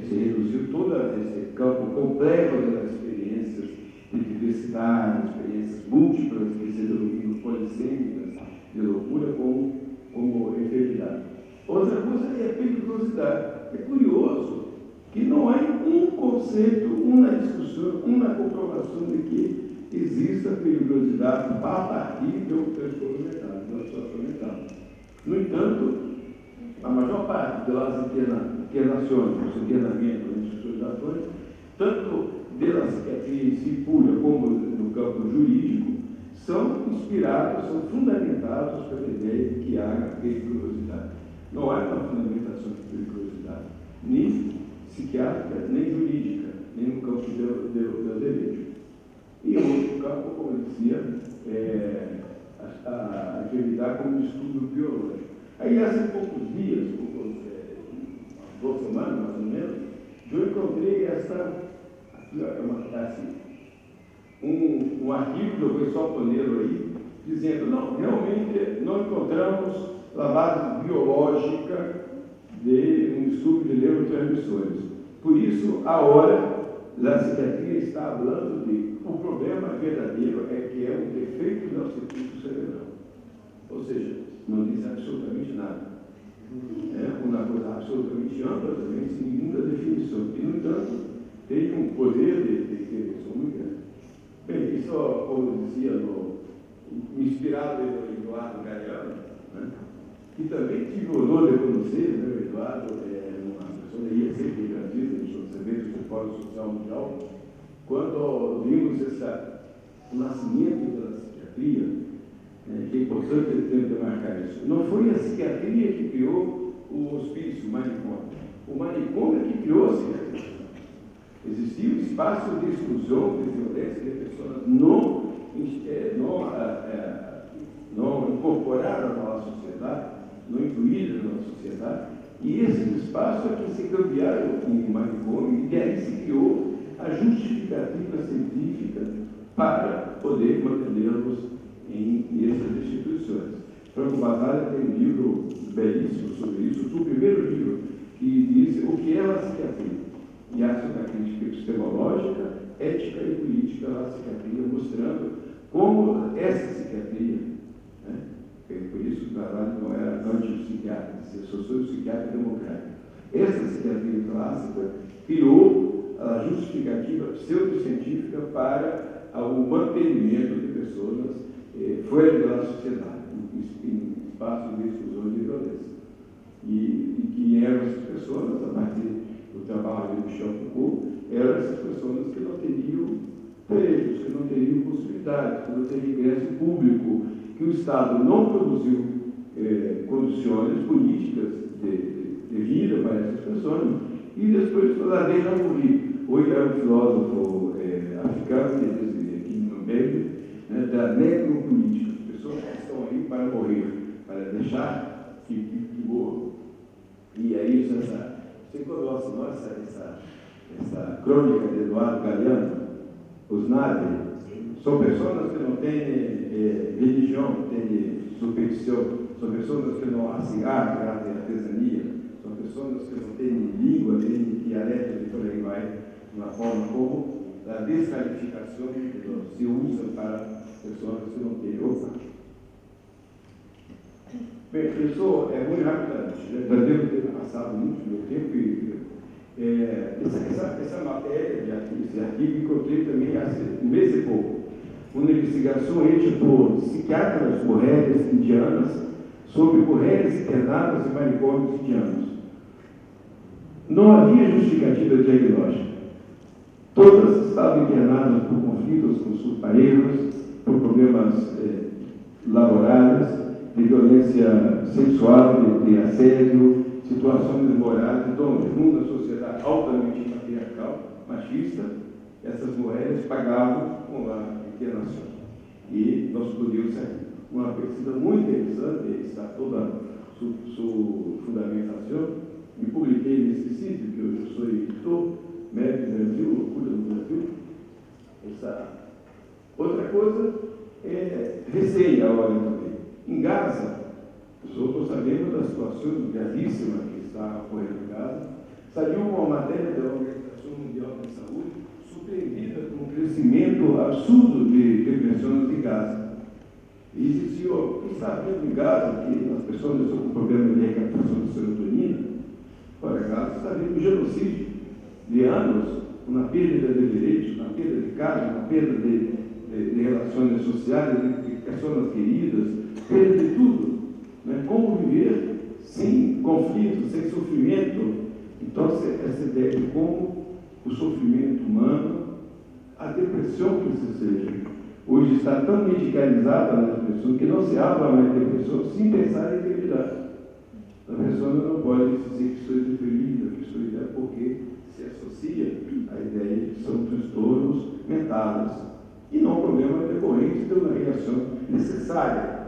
Se reduziu todo esse campo complexo das experiências de diversidade, experiências múltiplas, que se denominam polissêmicas, de loucura como enfermidade. Outra coisa é a periculosidade. É curioso que não há um conceito, uma discussão, uma comprovação de que exista periculosidade a partir de um transtorno mental, de uma situação mental. No entanto, a maior parte das internações, dos internamentos, das instituições, tanto pela psiquiatria em si pura como no campo jurídico, são inspirados, são fundamentados pela ideia de que há periculosidade. Não há uma fundamentação de periculosidade, nem psiquiátrica, nem jurídica, nem no campo do direito. E outro campo, como eu dizia, a enfermidade como estudo biológico. Aí, há poucos dias, umas 2 semanas mais ou menos, eu encontrei um artigo do pessoal Toneiro aí, dizendo, não, realmente não encontramos a base biológica de um estudo de neurotransmissores. Por isso, a hora da psiquiatria está falando de o problema verdadeiro é que é um defeito no circuito cerebral. Ou seja, não diz absolutamente nada. É uma coisa absolutamente ampla também, sem nenhuma definição. E, no entanto, tem um poder de intervenção muito grande. Bem, isso, como eu dizia, inspirado em Eduardo Galeano, né, que também tive o honor de conhecer, né, o Eduardo é uma pessoa da IEC, que Brasil, nos eventos do Fórum Social Mundial, quando vimos o nascimento da psiquiatria, que é importante demarcar isso. Não foi a psiquiatria que criou o hospício, o manicômio. O manicômio é que criou a psiquiatria. Existia um espaço de exclusão, de violência, de pessoas não incorporadas na nossa sociedade, não incluídas na nossa sociedade, e esse espaço é que se cambiaram em manicômio, e daí se criou a justificativa científica para poder mantê-los nessas instituições. Franco Basaglia tem um livro belíssimo sobre isso, o primeiro livro, que diz o que é a psiquiatria. E acha uma crítica epistemológica, ética e política da psiquiatria, mostrando como essa psiquiatria, né, por isso o trabalho não era antipsiquiátrico, eu sou psiquiatra democrático. Essa psiquiatria clássica criou a justificativa pseudocientífica para o mantenimento de pessoas fora da sociedade, em espaços de exclusão e de violência. E que eram essas pessoas, a partir do trabalho de Michel Foucault, eram essas pessoas que não teriam direitos, que não teriam possibilidades, que não teriam ingresso público, que o Estado não produziu condições políticas de vida para essas pessoas, e depois toda vez já morri. Hoje é um filósofo africano, que dizia aqui em Nuremberg, da necropolítica, as pessoas que estão aí para morrer, para deixar que morram. E aí, você conhece essa crônica de Eduardo Galeano, os Nadi, são pessoas que não têm religião, não têm superstição, são pessoas que não hacem arte, artesania, são pessoas que não têm língua, nem dialeto, e por aí vai, de uma forma como a descalificação que se usa para pessoas que não têm. Bem, professor, muito rapidamente, já devo ter passado muito meu tempo e essa matéria, esse artigo, encontrei também há um mês e pouco, uma investigação feita por psiquiatras mulheres indianas sobre mulheres internadas em manicômios indianos. Não havia justificativa diagnóstica. Todas estavam internadas por conflitos com seus parelhos, por problemas laborais, de violência sexual, de assédio, situações morais. Então, numa sociedade altamente patriarcal, machista, essas mulheres pagavam com a internação. E nós podíamos sair. Uma pesquisa muito interessante, está toda a sua fundamentação. Me publiquei nesse sítio, que eu sou editor, médico do Brasil, loucura do Brasil. Essa outra coisa é recém a hora também. Em Gaza, eu estou sabendo da situação gravíssima que está ocorrendo em Gaza. Saiu uma matéria da Organização Mundial da Saúde, surpreendida com o crescimento absurdo de depressões em Gaza. E disse, está vendo em Gaza que as pessoas estão com problema de recaptação de serotonina? Olha, Gaza está vendo um genocídio de anos, uma perda de direitos, uma perda de casa, uma perda de relações sociais, de pessoas queridas, perda de tudo. Né? Como viver sem conflito, sem sofrimento? Então, essa ideia de como o sofrimento humano, a depressão que se seja, hoje está tão medicalizada na depressão que não se habla mais de depressão sem pensar em enfermidade. A pessoa não pode dizer que estou deprimida, que estou ideia, porque se associa à ideia de que são transtornos mentais e não problemas decorrentes de uma reação necessária.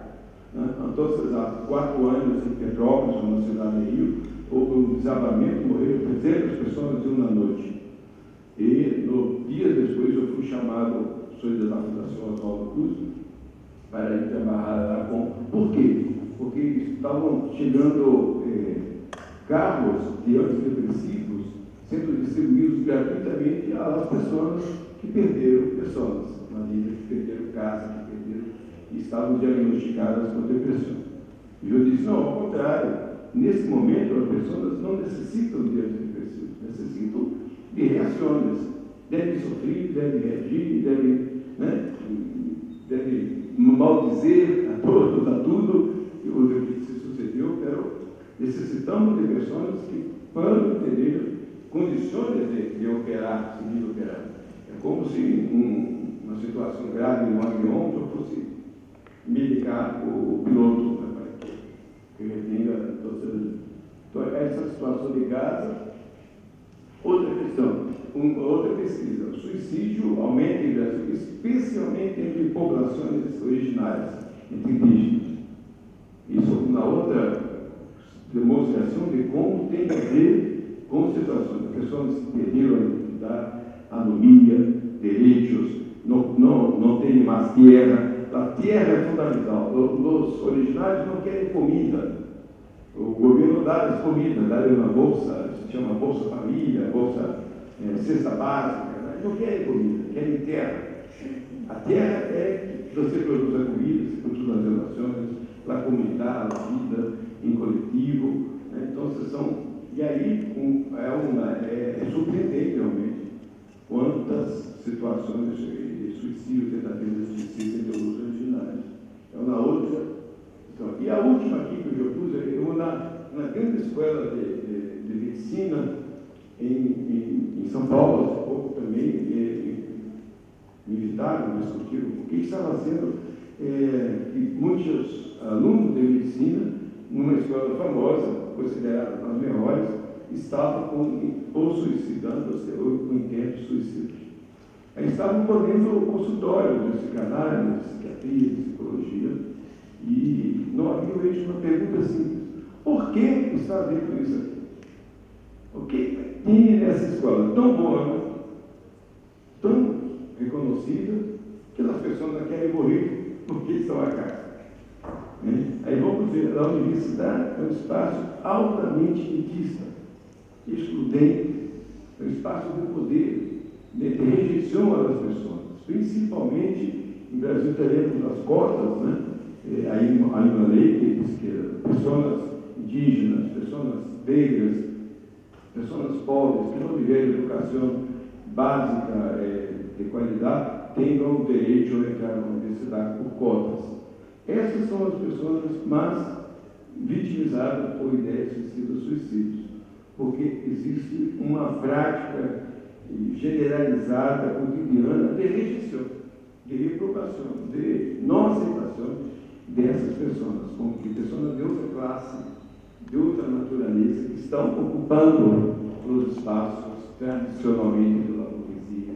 Então, há 4 anos em Petrópolis, na cidade de Rio, houve um desabamento, morreram 300 pessoas em uma noite. E, dias depois, eu fui chamado, sou da Fundação Oswaldo Cruz, para ir trabalhar lá com. Por quê? Porque estavam chegando carros de antidepressivos sendo distribuídos gratuitamente às pessoas que perderam pessoas, na vida, que perderam casa, que perderam, e estavam diagnosticadas com depressão. E eu disse, não, ao contrário, nesse momento as pessoas não necessitam de antidepressivos, necessitam de reações, devem sofrer, devem reagir, devem maldizer a todos, a tudo, o que se sucedeu, necessitamos de pessoas que podem ter condições de operar, seguir operar. É como se uma situação grave no avião eu fosse medicar o piloto, que retenha então, essa situação de Gaza. Outra questão, outra pesquisa, o suicídio aumenta em Brasil, especialmente entre populações originárias, entre indígenas. Isso é uma outra demonstração de como tem a ver com situações. As pessoas perderam a identidade, anomia, direitos, não têm mais terra. A terra é fundamental. Os originários não querem comida. O governo dá comida, dá uma bolsa, se chama Bolsa Família, Bolsa Cesta Básica. Né? Não querem comida, querem terra. A terra é que você produz a comida, você produz as relações, a comunidade, a vida em coletivo. Né? Então, e aí é surpreendente realmente quantas situações de suicídio, tentativas de suicídio entre os originários. É uma outra. Então, e a última aqui que eu pus é uma grande escola de medicina em São Paulo, há pouco também, militar, discutiram o que estava fazendo, que muitos alunos de medicina, numa escola famosa, considerada uma das melhores, estavam ou suicidando-se ou com intento de suicídio. Aí estavam podendo consultório de psicanálise, de psiquiatria, de psicologia, e não havia mesmo uma pergunta simples: por que está havendo isso aqui? O que tem nessa escola tão boa, tão reconhecida, que as pessoas não querem morrer porque estão aqui? Aí vamos ver, a universidade é um espaço altamente elitista, excludente, é um espaço de poder, de rejeição às pessoas, principalmente no Brasil teremos as cotas, né? Aí uma lei que diz que pessoas indígenas, pessoas negras, pessoas pobres que não tiverem educação básica de qualidade tenham o direito a entrar na universidade por cotas. Essas são as pessoas mais vitimizadas por ideias de suicídios, porque existe uma prática generalizada, cotidiana, de rejeição, de reprovação, de não aceitação dessas pessoas, como que pessoas de outra classe, de outra natureza, que estão ocupando os espaços tradicionalmente pela burguesia,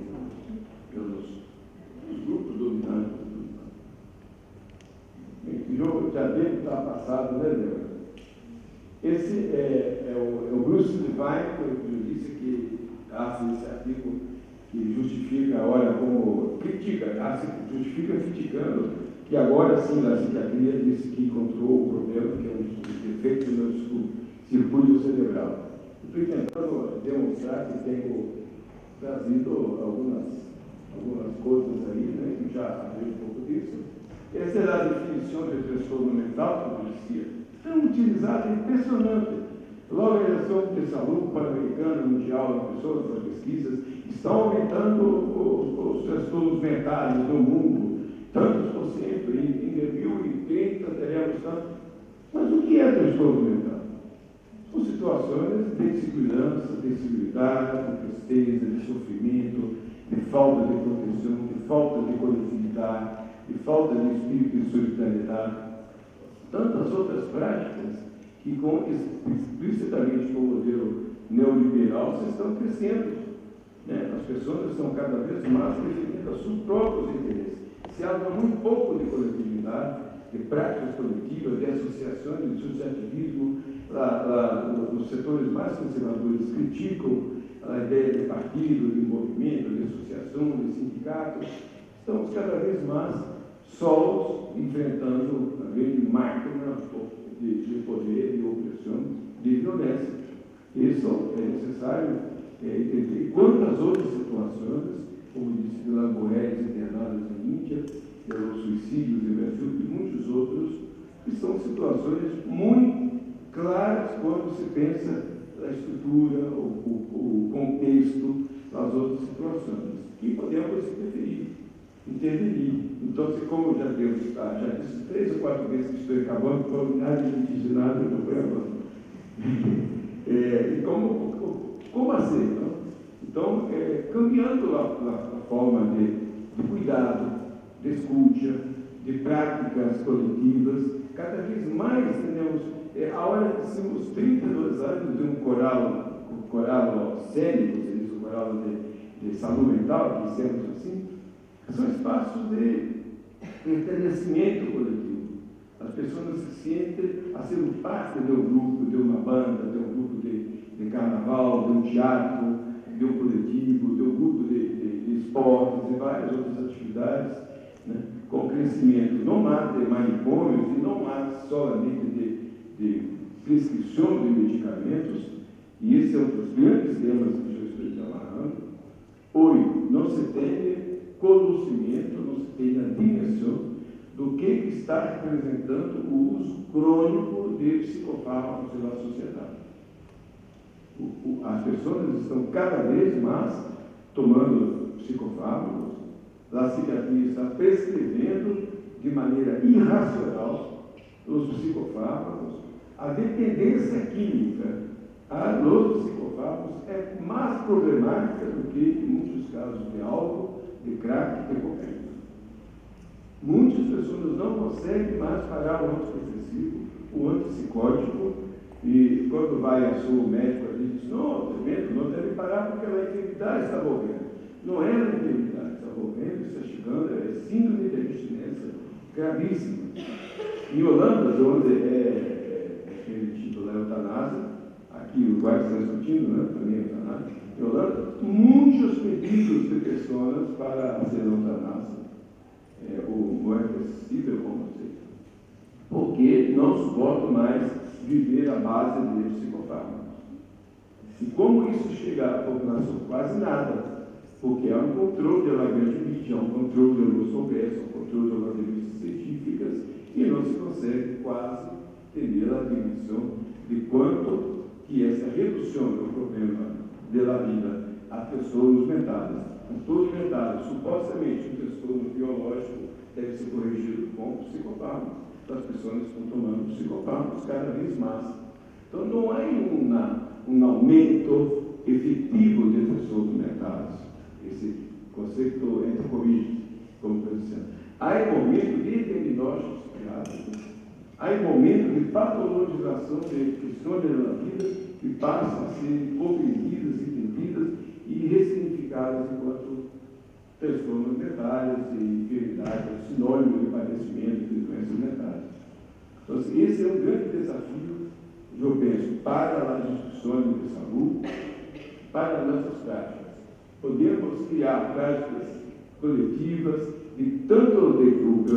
pelos grupos dominantes. O jogo já deve estar passado, né, Leandro? Esse é o Bruce Levine, que eu disse que faz esse artigo que justifica, olha, como critica, justifica criticando que agora sim a psiquiatria disse que encontrou o problema, que é um dos defeitos do circuito cerebral. Estou tentando demonstrar que tenho trazido algumas coisas aí, né, que já falei um pouco disso. Essa é a definição de transtorno mental que eu dizia. Tão utilizada, impressionante. Logo, a Organização de Saúde Pan-Americana, Mundial, pessoas das pesquisas, estão aumentando os transtornos mentais no mundo, tantos por cento. Em 2030 teremos tanto. Mas o que é transtorno mental? São situações de insegurança, de inseguridade, de tristeza, de sofrimento, de falta de proteção, de falta de coletividade, de falta de espírito de solidariedade. Tantas outras práticas que, explicitamente com o modelo neoliberal, estão crescendo. Né? As pessoas estão cada vez mais preferindo os seus próprios interesses. Se habla muito pouco de coletividade, de práticas coletivas, de associações, de associativismo. Os setores mais conservadores criticam a ideia de partido, de movimento, de associação, de sindicato. Estamos cada vez mais solos, enfrentando a grande máquina de poder, de opressão, de violência. Isso é necessário entender. Quantas outras situações, como disse, pelas mulheres internadas na Índia, pelos suicídios no Brasil e muitos outros, que são situações muito claras quando se pensa na estrutura, o contexto das outras situações, que podemos intervenir. Então, como já disse 3 ou 4 vezes que estou acabando, com a unidade indigenada, eu não estou acabando. E como assim? Não? Então, cambiando a forma de cuidado, de escuta, de práticas coletivas, cada vez mais temos, a hora que temos 32 anos de um coral cénico, um coral de saúde mental, que dissemos assim, são espaços de entendimento coletivo. As pessoas se sentem a ser parte de um grupo, de uma banda, de um grupo de carnaval, de um teatro, de um coletivo, de um grupo de esportes, de várias outras atividades, né, com crescimento não há de manicômios e não há solamente de prescrição de medicamentos, e esse é um dos grandes temas que eu estou trabalhando. Hoje, não se tem conhecimento, não se tem a dimensão do que está representando o uso crônico de psicofármacos na sociedade. As pessoas estão cada vez mais tomando psicofármacos, a psiquiatria está prescrevendo de maneira irracional os psicofármacos. A dependência química dos psicofármacos é mais problemática do que, em muitos casos, de álcool, de crack, de cocaína. Muitas pessoas não conseguem mais parar o antidepressivo, o antipsicótico, e quando vai a seu médico, ele diz, não deve parar porque a enfermidade está morrendo. Não é a enfermidade, está morrendo, está chegando, é síndrome de abstinência gravíssima. Em Holanda, de onde é permitido a eutanásia, aqui o guarda está discutindo, né, também a eutanásia, em Holanda, muitos pedidos de pessoas para ser eutanásia, ou é acessível como seja, porque não suportam mais viver à base de psicofármacos. E como isso chega à população? Quase nada, porque há um controle da grande mídia, há um controle dos congressos, há um controle das revistas científicas, e não se consegue quase ter a dimensão de quanto que essa redução do problema da vida a transtornos mentais. Transtornos mentais, supostamente um transtorno biológico, deve ser corrigido com psicofármacos. Então, as pessoas estão tomando psicofármacos cada vez mais. Então, não há um aumento efetivo de transtornos mentais. Esse conceito entra comigo, como pensando. Há um momento de diagnóstico psiquiátrico, há um momento de patologização de questões da vida que passam a ser compreendidas, entendidas e ressignificadas enquanto transtornos mentais e enfermidades, sinônimo de padecimento de doenças mentais. Então, esse é um grande desafio, eu penso, para as instituições de saúde, para as nossas práticas. Podemos criar práticas coletivas de tanto de grupos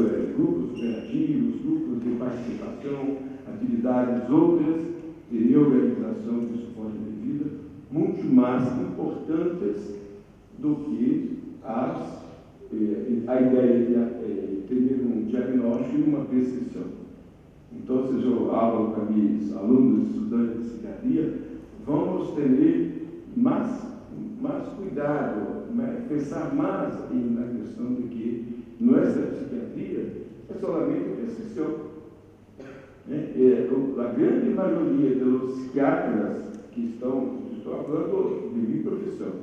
operativos, grupos de participação, atividades outras de reorganização de suporte de vida, muito mais importantes do que a ideia de ter um diagnóstico e uma prescrição. Então, eu hablo com meus alunos, estudantes de psiquiatria, vamos ter mais cuidado, pensar mais na questão de que nossa psiquiatria é somente prescrição. A grande maioria dos psiquiatras que estou falando de minha profissão,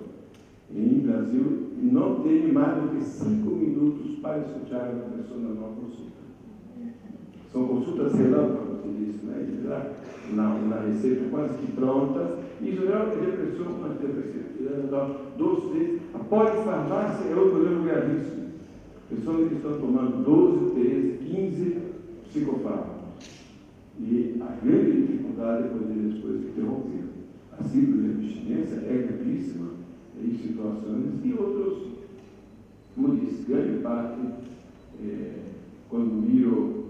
em Brasil, não tem mais do que 5 minutos para escutar uma pessoa na nova consulta. São consultas relâmpagos, se diz, né? Na receita quase que pronta, e geral depressão, antidepressiva, 2, 3, após farmácia é outro problema gravíssimo. Pessoas que estão tomando 12, 13, 15 psicofármacos. E a grande dificuldade é poder depois interromper. A síndrome de abstinência é gravíssima em situações e outros, como disse, grande parte, quando miro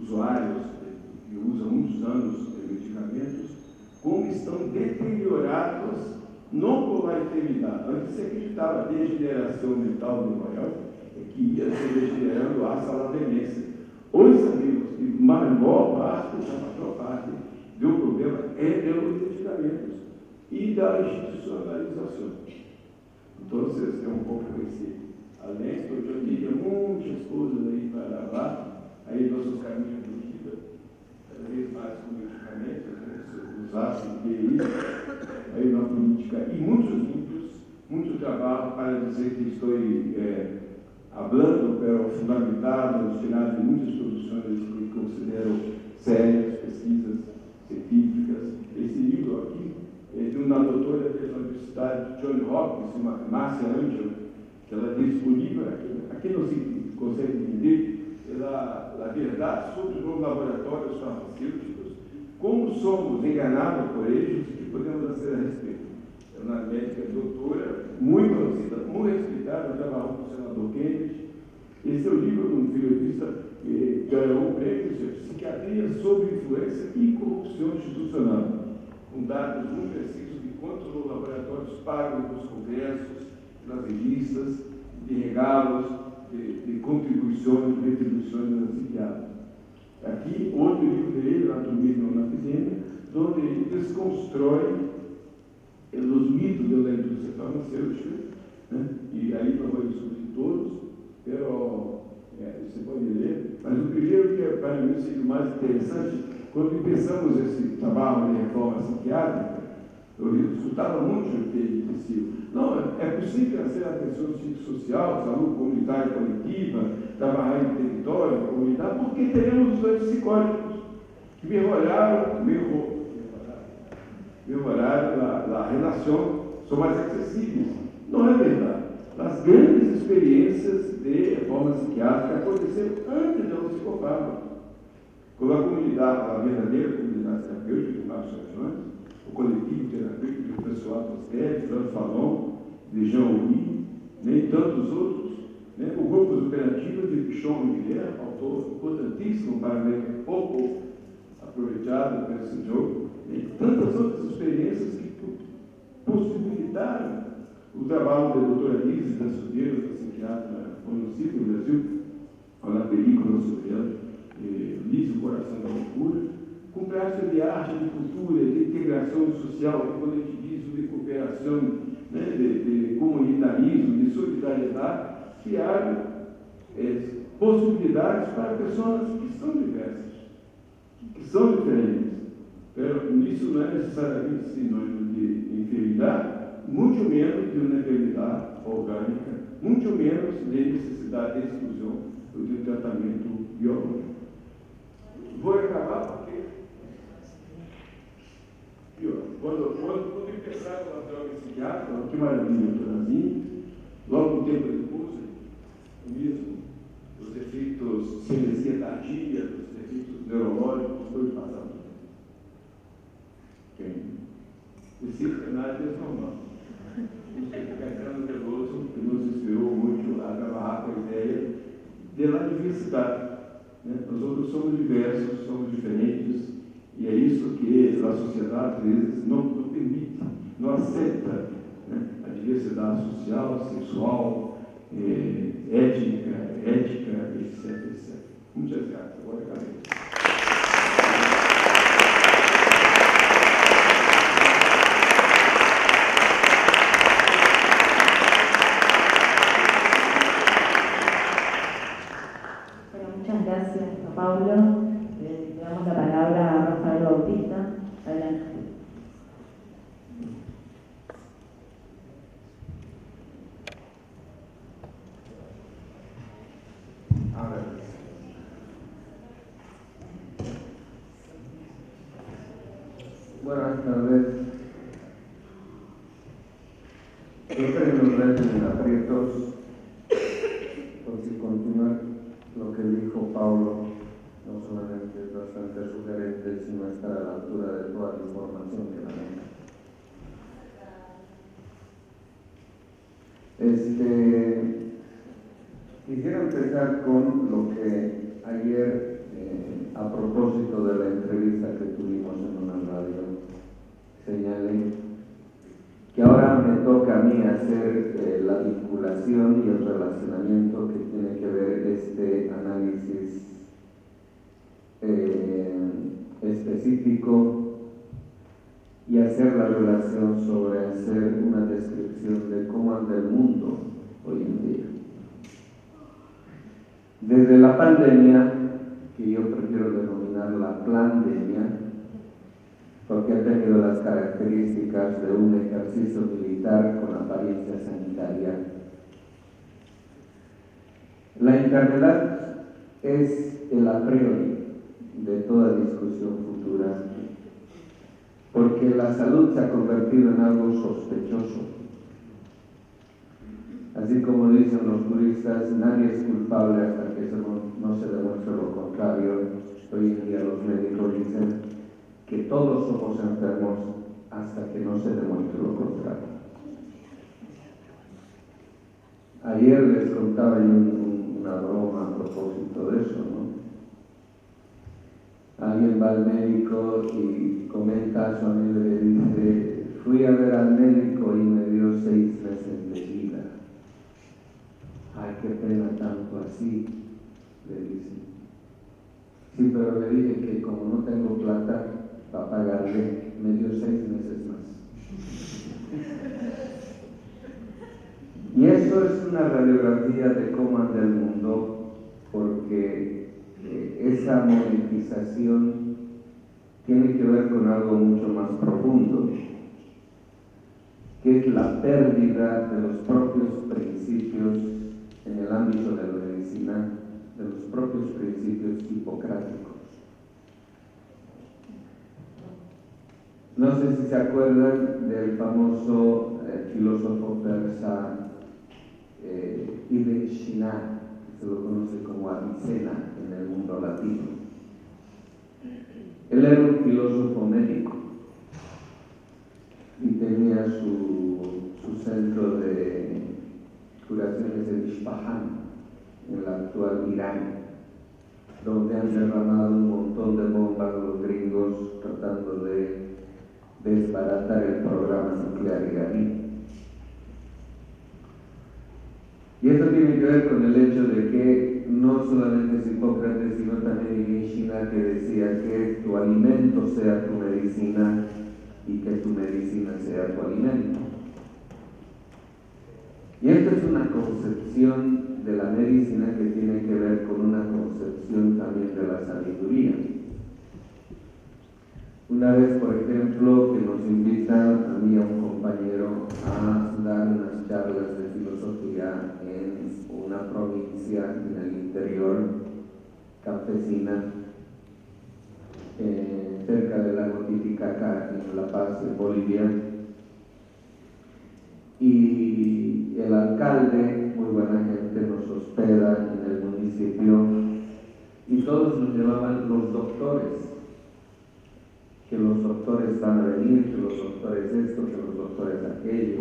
usuários que usam muitos anos de medicamentos, como estão deteriorados, não por uma enfermidade. Antes se acreditava a degeneração mental do maior, que ia se degenerando a demência. Hoje sabemos que a maior parte do problema é dos medicamentos e da institucionalização. Então, é um pouco esse alento. Eu diria muitas coisas aí para lá, aí nossos caminhos de vida, cada vez mais com medicamentos, né, usar CPI, aí na política, e muitos livros, muito trabalho para dizer que estou hablando, pero fundamentado, tirado de muitas produções que considero sérias, pesquisas científicas. Esse livro aqui é de uma doutora da Universidade de Johns Hopkins, Marcia Angela, que ela é disponível aqui não se consegue entender, a verdade sobre os laboratórios farmacêuticos, como somos enganados por eles e que podemos fazer a respeito. É uma médica doutora, muito respeitada, trabalhou com o senador Kennedy. Esse é o livro de um periodista que ganhou um prêmio de Psiquiatria sobre Influência e Corrupção Institucional, com dados muito precisos de quanto os laboratórios pagam nos congressos, nas revistas, de regalos, de contribuições, de retribuições nas psiquiatras. Aqui, outro livro dele, Anatomia na Epidemia, onde ele desconstrói os mitos da indústria farmacêutica, né? E aí não vou discutir todos, você pode ler, mas o primeiro que para mim seria o mais interessante, quando pensamos esse trabalho de reforma psiquiátrica, eu escutava muito que disse, não, é possível fazer atenção psicossocial, saúde comunitária coletiva, trabalhar em território, comunidade, porque teremos os antipsicóticos que melhoraram a relação, são mais acessíveis. Não é verdade. As grandes experiências de reforma psiquiátrica aconteceram antes do psicofármaco. Quando a comunidade, a verdadeira comunidade terapêutica de Marcos Jones, o coletivo terapêutico do pessoal Tostelli, Franz Fanon, de Jean Louis, nem tantos outros, né? O grupo operativo de Pichon Guilherme, autor importantíssimo para ver pouco aproveitado para esse jogo, e tantas outras experiências que possibilitaram O trabalho da doutora Lise da Sudeiros, da psiquiatra conhecida no Brasil, na película sobre ela, Lise, o Coração da Loucura, com prática de arte, de cultura, de integração social, de coletivismo, de cooperação, né, de comunitarismo, de solidariedade, que abre possibilidades para pessoas que são diversas, que são diferentes. Isso não é necessariamente sinônimo de inferioridade, muito menos de uma enfermidade orgânica, muito menos de necessidade de exclusão ou de um tratamento biológico. Vou acabar porque quando empeçaram com a droga psiquiátrica, que maravilha, doutorazinho, logo um tempo depois, mesmo os efeitos cinesia tardia, os efeitos neurológicos, foi passado. Esse cenário é normal. O Caetano Veloso nos inspirou muito a trabalhar com a ideia da diversidade. Né? Nós outros somos diversos, somos diferentes, e é isso que a sociedade, às vezes, não permite, não aceita, né? A diversidade social, sexual, étnica, etc, etc. Muitas graças. Agora acabei. Muchas gracias a Pablo. Le damos la palabra a Rafael Bautista. Adelante. Buenas tardes. Yo creo que nos meten en aprietos porque continuar lo que dijo Pablo no solamente es bastante sugerente, sino estar a la altura de toda la información que maneja. Quisiera empezar con lo que ayer, a propósito de la entrevista que tuvimos en una radio, señalé que ahora me toca a mí hacer la vinculación y el relacionamiento que tiene que ver este análisis específico y hacer la relación sobre hacer una descripción de cómo anda el mundo hoy en día. Desde la pandemia, que yo prefiero denominar la plandemia, porque ha tenido las características de un ejercicio militar con apariencia sanitaria. La enfermedad es el a priori de toda discusión futura, porque la salud se ha convertido en algo sospechoso. Así como dicen los juristas, nadie es culpable hasta que no se demuestre lo contrario. Hoy en día los médicos dicen que todos somos enfermos hasta que no se demuestre lo contrario. Ayer les contaba yo una broma a propósito de eso, ¿no? Alguien va al médico y comenta a su amigo y le dice: fui a ver al médico y me dio 6 meses de vida. Ay, qué pena tanto así, le dice. Sí, pero le dije que como no tengo plata para pagarle, me dio 6 meses más. Y eso es una radiografía de cómo anda el mundo, porque esa movilización tiene que ver con algo mucho más profundo, que es la pérdida de los propios principios en el ámbito de la medicina, de los propios principios hipocráticos. No sé si se acuerdan del famoso filósofo persa Ibn Sina, que se lo conoce como Avicena en el mundo latino. Él era un filósofo médico y tenía su centro de curaciones en Isfahan, en el actual Irán, donde han derramado un montón de bombas los gringos tratando de desbaratar el programa nuclear iraní. esto tiene que ver con el hecho de que no solamente es Hipócrates, sino también Ibn Sina, que decía que tu alimento sea tu medicina y que tu medicina sea tu alimento. Y esto es una concepción de la medicina que tiene que ver con una concepción también de la sabiduría. Una vez, por ejemplo, que nos invitan a mí y a un compañero a dar unas charlas de filosofía en una provincia en el interior campesina, cerca del lago Titicaca, en La Paz, en Bolivia. Y el alcalde, muy buena gente, nos hospeda en el municipio y todos nos llamaban los doctores. Que los doctores van a venir, que los doctores esto, que los doctores aquello.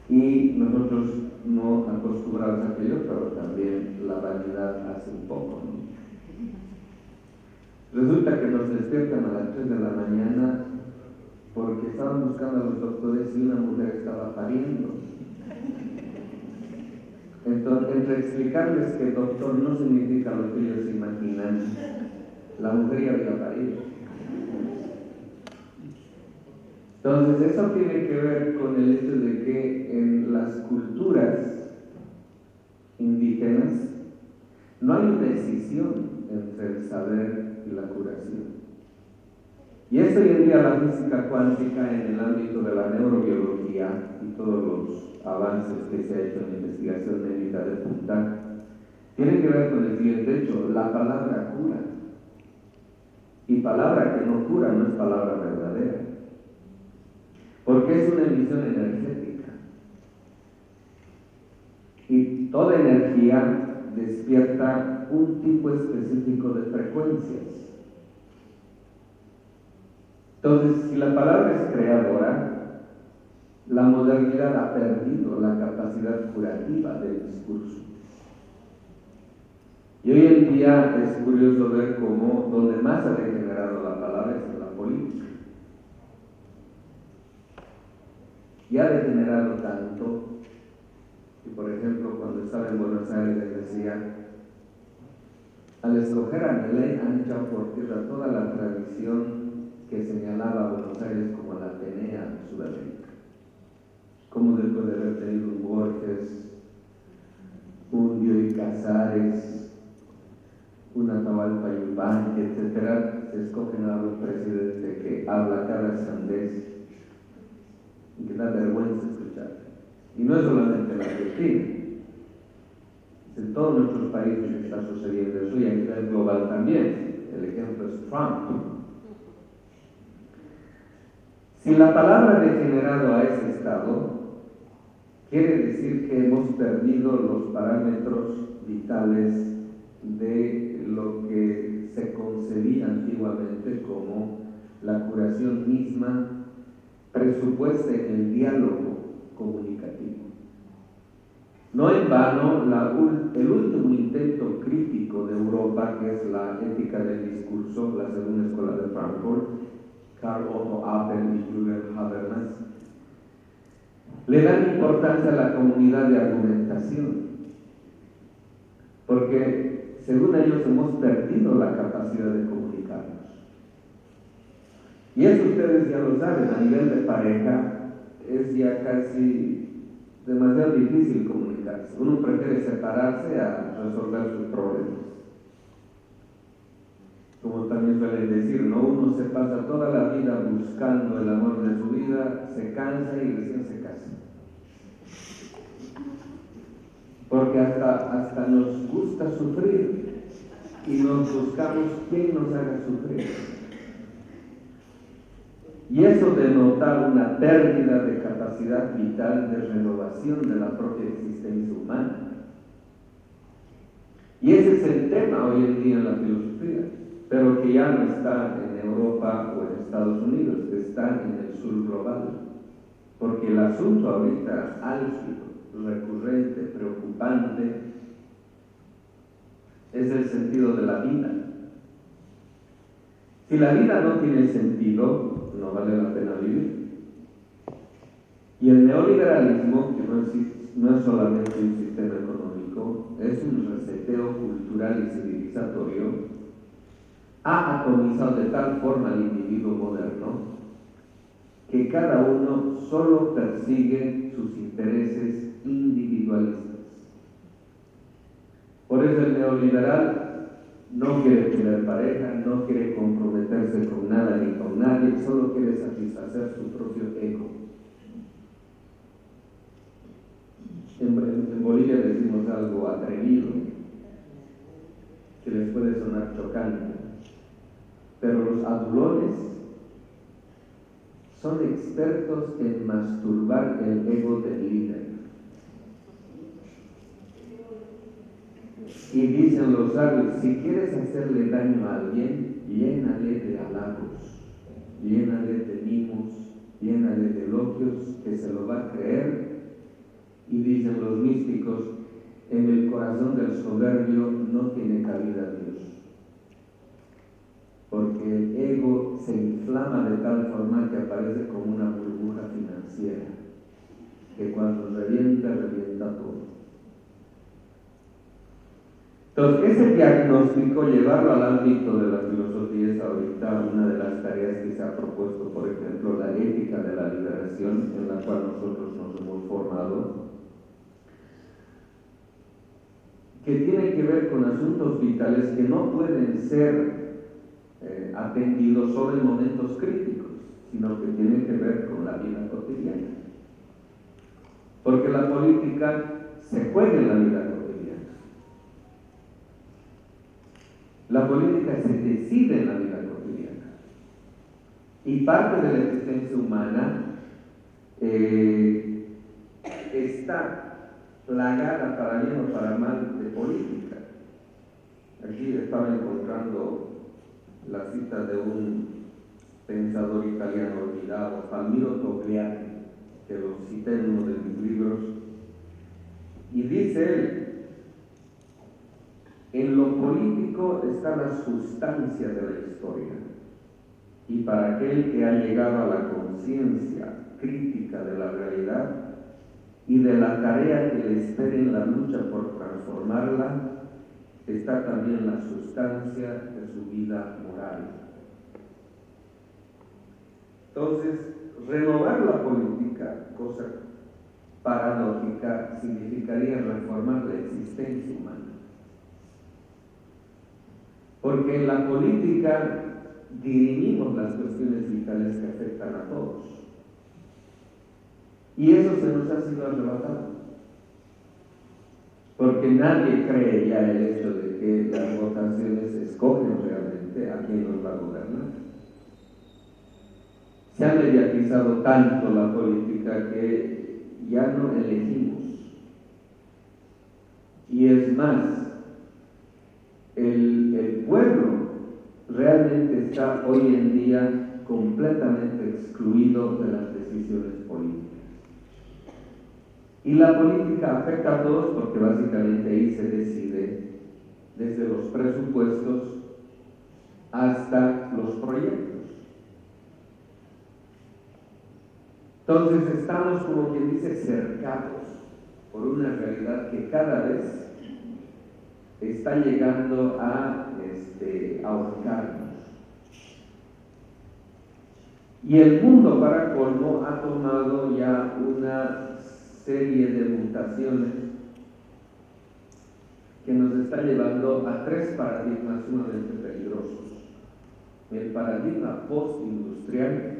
Y nosotros no acostumbrados a aquello, pero también la vanidad hace un poco, ¿no? Resulta que nos despiertan a las 3 de la mañana porque estaban buscando a los doctores y una mujer estaba pariendo. Entonces, entre explicarles que doctor no significa lo que ellos imaginan, la mujer ya había parido. Entonces, eso tiene que ver con el hecho de que en las culturas indígenas no hay una decisión entre el saber y la curación. Y eso hoy en día la física cuántica en el ámbito de la neurobiología y todos los avances que se ha hecho en investigación médica de punta tienen que ver con el siguiente hecho: la palabra cura. Y palabra que no cura no es palabra verdadera, porque es una emisión energética. Y toda energía despierta un tipo específico de frecuencias. Entonces, si la palabra es creadora, la modernidad ha perdido la capacidad curativa del discurso. Y hoy en día es curioso ver cómo donde más ha degenerado la palabra es en la política. Y ha degenerado tanto que, por ejemplo, cuando estaba en Buenos Aires decía, al escoger a Milei han echado por tierra toda la tradición que señalaba a Buenos Aires como la Atenea de Sudamérica. Como después de haber tenido un Borges, un Bioy Casares, un Atahualpa Yupanqui, etc., se escogen a un presidente que habla cada sandez y que da vergüenza escuchar. Y no es solamente en la Argentina, en todos nuestros países está sucediendo eso y a nivel global también. El ejemplo es Trump. Si la palabra ha degenerado a ese estado, quiere decir que hemos perdido los parámetros vitales de lo que se concebía antiguamente como la curación misma, presupuesta en el diálogo comunicativo. No en vano, el último intento crítico de Europa, que es la ética del discurso, la segunda escuela de Frankfurt, Karl Otto Appel y Julian Habermas, le dan importancia a la comunidad de argumentación, porque según ellos hemos perdido la capacidad de comunicarnos. Y eso ustedes ya lo saben, a nivel de pareja es ya casi demasiado difícil comunicarse. Uno prefiere separarse a resolver sus problemas. Como también suelen decir, ¿no? Uno se pasa toda la vida buscando el amor de su vida, se cansa y recién se casa. Porque hasta nos gusta sufrir y nos buscamos quién nos haga sufrir. Y eso denota una pérdida de capacidad vital de renovación de la propia existencia humana. Y ese es el tema hoy en día en la filosofía, pero que ya no está en Europa o en Estados Unidos, que está en el sur global. Porque el asunto ahorita álgido, recurrente, preocupante, es el sentido de la vida. Si la vida no tiene sentido, no vale la pena vivir. Y el neoliberalismo, que no es solamente un sistema económico, es un reseteo cultural y civilizatorio. Ha atomizado de tal forma al individuo moderno que cada uno solo persigue sus intereses individualistas. Por eso el neoliberal no quiere tener pareja, no quiere comprometerse con nada ni con nadie, solo quiere satisfacer su propio ego. En Bolivia decimos algo atrevido, que les puede sonar chocante, pero los adulones son expertos en masturbar el ego del líder. Y dicen los sabios, si quieres hacerle daño a alguien, llénale de halagos, llénale de mimos, llénale de elogios, que se lo va a creer. Y dicen los místicos, en el corazón del soberbio no tiene cabida Dios, porque el ego se inflama de tal forma que aparece como una burbuja financiera, que cuando revienta, revienta todo. Entonces, ese diagnóstico, llevarlo al ámbito de la filosofía es ahorita una de las tareas que se ha propuesto, por ejemplo, la ética de la liberación, en la cual nosotros nos hemos formado, que tiene que ver con asuntos vitales que no pueden ser atendidos solo en momentos críticos, sino que tienen que ver con la vida cotidiana. Porque la política se juega en la vida cotidiana. La política se decide en la vida cotidiana. Y parte de la existencia humana está plagada, para bien o para mal, de política. Aquí estaba encontrando la cita de un pensador italiano olvidado, Palmiro Togliatti, que lo cité en uno de mis libros, y dice él: en lo político está la sustancia de la historia, y para aquel que ha llegado a la conciencia crítica de la realidad y de la tarea que le espera en la lucha por transformarla, está también la sustancia de su vida moral. Entonces, renovar la política, cosa paradójica, significaría reformar la existencia humana. Porque en la política dirimimos las cuestiones vitales que afectan a todos. Y eso se nos ha sido arrebatado. Porque nadie cree ya el hecho de que las votaciones escogen realmente a quién nos va a gobernar. Se ha mediatizado tanto la política que ya no elegimos. Y es más, el pueblo realmente está hoy en día completamente excluido de las decisiones políticas. Y la política afecta a todos porque básicamente ahí se decide desde los presupuestos hasta los proyectos. Entonces estamos, como quien dice, cercados por una realidad que cada vez está llegando a ahorcarnos. Y el mundo, para colmo, ha tomado ya una serie de mutaciones que nos está llevando a tres paradigmas sumamente peligrosos. El paradigma postindustrial,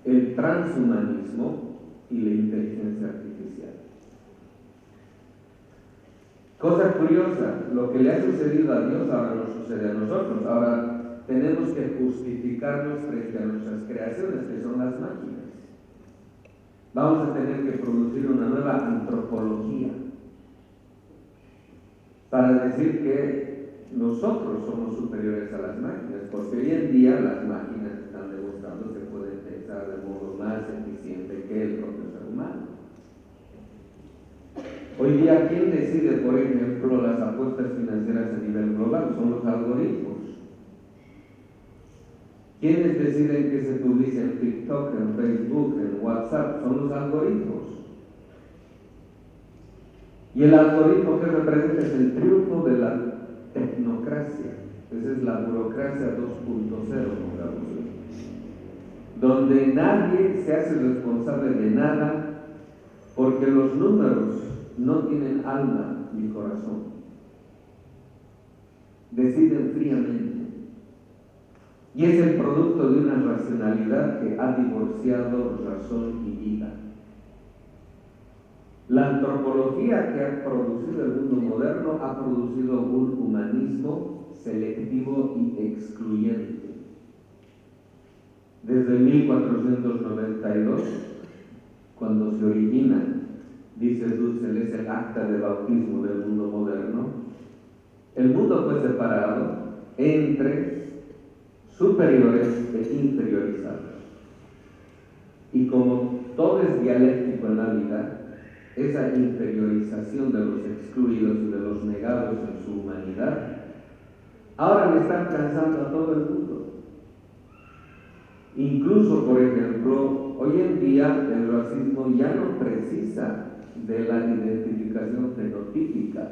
el transhumanismo y la inteligencia artificial. Cosa curiosa, lo que le ha sucedido a Dios ahora nos sucede a nosotros. Ahora tenemos que justificarnos frente a nuestras creaciones, que son las máquinas. Vamos a tener que producir una nueva antropología para decir que nosotros somos superiores a las máquinas, porque hoy en día las máquinas están demostrando que pueden pensar de modo más eficiente que el propio ser humano. Hoy día, ¿quién decide, por ejemplo, las apuestas financieras a nivel global? Son los algoritmos. ¿Quiénes deciden que se publique en TikTok, en Facebook, en WhatsApp? Son los algoritmos. Y el algoritmo que representa es el triunfo de la tecnocracia. Esa es la burocracia 2.0, digamos, donde nadie se hace responsable de nada porque los números no tienen alma ni corazón. Deciden fríamente. Y es el producto de una racionalidad que ha divorciado razón y vida. La antropología que ha producido el mundo moderno ha producido un humanismo selectivo y excluyente. Desde 1492, cuando se origina, dice Dussel, es el acta de bautismo del mundo moderno, el mundo fue separado entre superiores e inferiorizados. Y como todo es dialéctico en la vida, esa inferiorización de los excluidos y de los negados en su humanidad, ahora le está alcanzando a todo el mundo. Incluso, por ejemplo, hoy en día el racismo ya no precisa de la identificación fenotípica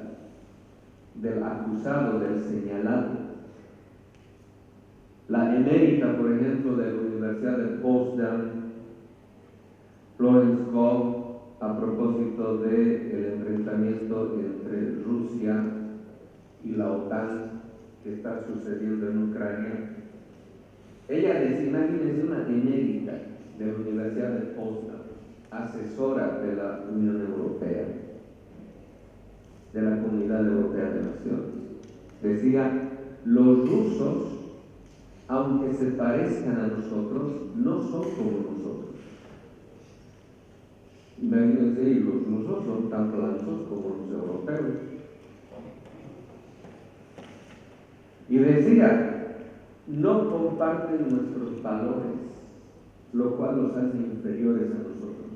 del acusado, del señalado. La emérita, por ejemplo, de la Universidad de Potsdam, Florence Koch, a propósito del enfrentamiento entre Rusia y la OTAN que está sucediendo en Ucrania, ella dice, imagínense una emérita de la Universidad de Potsdam, asesora de la Unión Europea, de la Comunidad Europea de Naciones, decía, los rusos, aunque se parezcan a nosotros, no son como nosotros. Imagínense, y los rusos son tan blancos como los europeos. Y decía, no comparten nuestros valores, lo cual los hace inferiores a nosotros.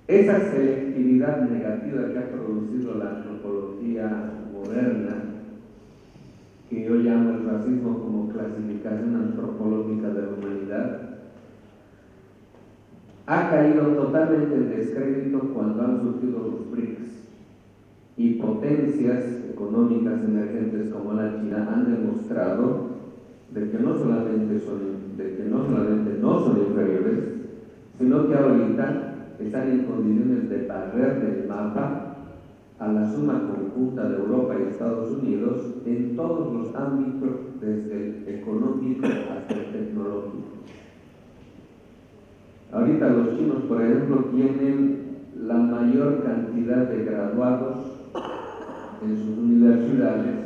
Esa selectividad negativa que ha producido la antropología moderna, que yo llamo el racismo como clasificación antropológica de la humanidad, ha caído totalmente en descrédito cuando han surgido los BRICS, y potencias económicas emergentes como la China han demostrado de que no solamente no son inferiores, sino que ahorita están en condiciones de barrer del mapa a la suma conjunta de Europa y Estados Unidos en todos los ámbitos, desde el económico hasta el tecnológico. Ahorita los chinos, por ejemplo, tienen la mayor cantidad de graduados en sus universidades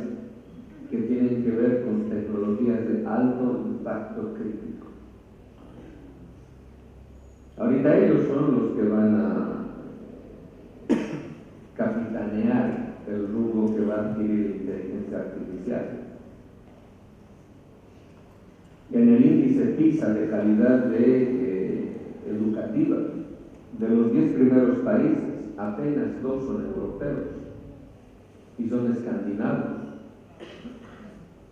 que tienen que ver con tecnologías de alto impacto crítico. Ahorita ellos son los que van a capitanear el rumbo que va a adquirir la inteligencia artificial. En el índice PISA de calidad educativa, de los 10 primeros países, apenas 2 son europeos y son escandinavos.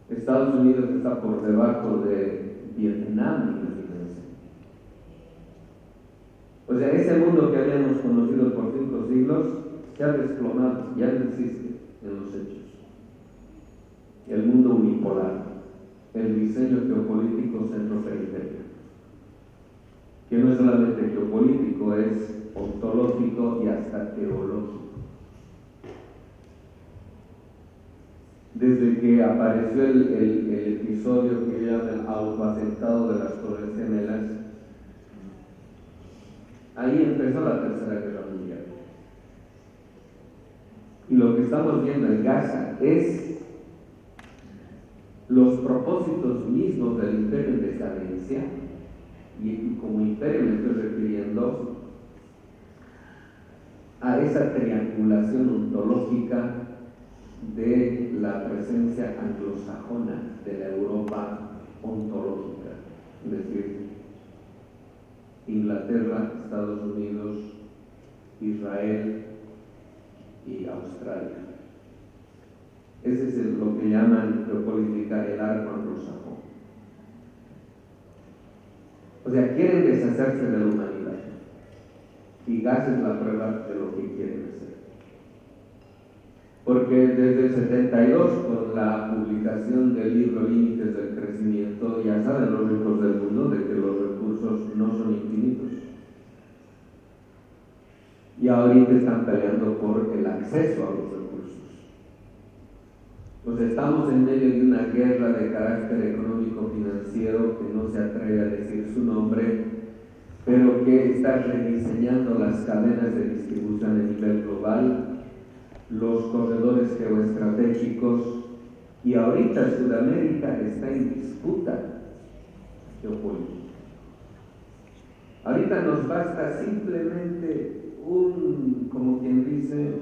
Estados Unidos está por debajo de Vietnam, imagínense. O sea, ese mundo que habíamos conocido por 5 siglos se ha desplomado, ya no existe en los hechos. El mundo unipolar, el diseño geopolítico centro-periferia, que no es solamente geopolítico, es ontológico y hasta teológico. Desde que apareció el episodio que llaman el autoasentado de las Torres Gemelas, ahí empezó la Tercera Guerra Mundial. Y lo que estamos viendo en Gaza es los propósitos mismos del imperio en decadencia, y como imperio me estoy refiriendo a esa triangulación ontológica de la presencia anglosajona de la Europa ontológica, es decir, Inglaterra, Estados Unidos, Israel y Australia. Ese es lo que llaman geopolítica el arco anglosajón. O sea, quieren deshacerse de la humanidad. y gas es la prueba de lo que quieren hacer. Porque desde el 72, con la publicación del libro Límites del Crecimiento, ya saben los ricos del mundo de que los recursos no son infinitos. Y ahorita están peleando por el acceso a los recursos. Pues estamos en medio de una guerra de carácter económico-financiero que no se atreve a decir su nombre, pero que está rediseñando las cadenas de distribución a nivel global, los corredores geoestratégicos, y ahorita Sudamérica está en disputa geopolítica. Ahorita nos basta simplemente como quien dice,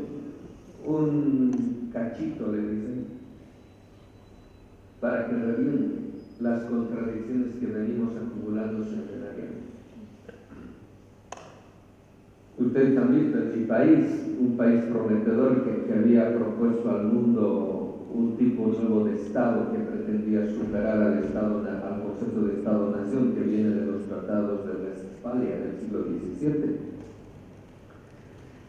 un cachito, le dicen, para que revienten las contradicciones que venimos acumulando centenariamente. Ustedes han visto en mi país, un país prometedor que había propuesto al mundo un tipo nuevo de Estado que pretendía superar al concepto de Estado-Nación que viene de los tratados de Westfalia del siglo XVII.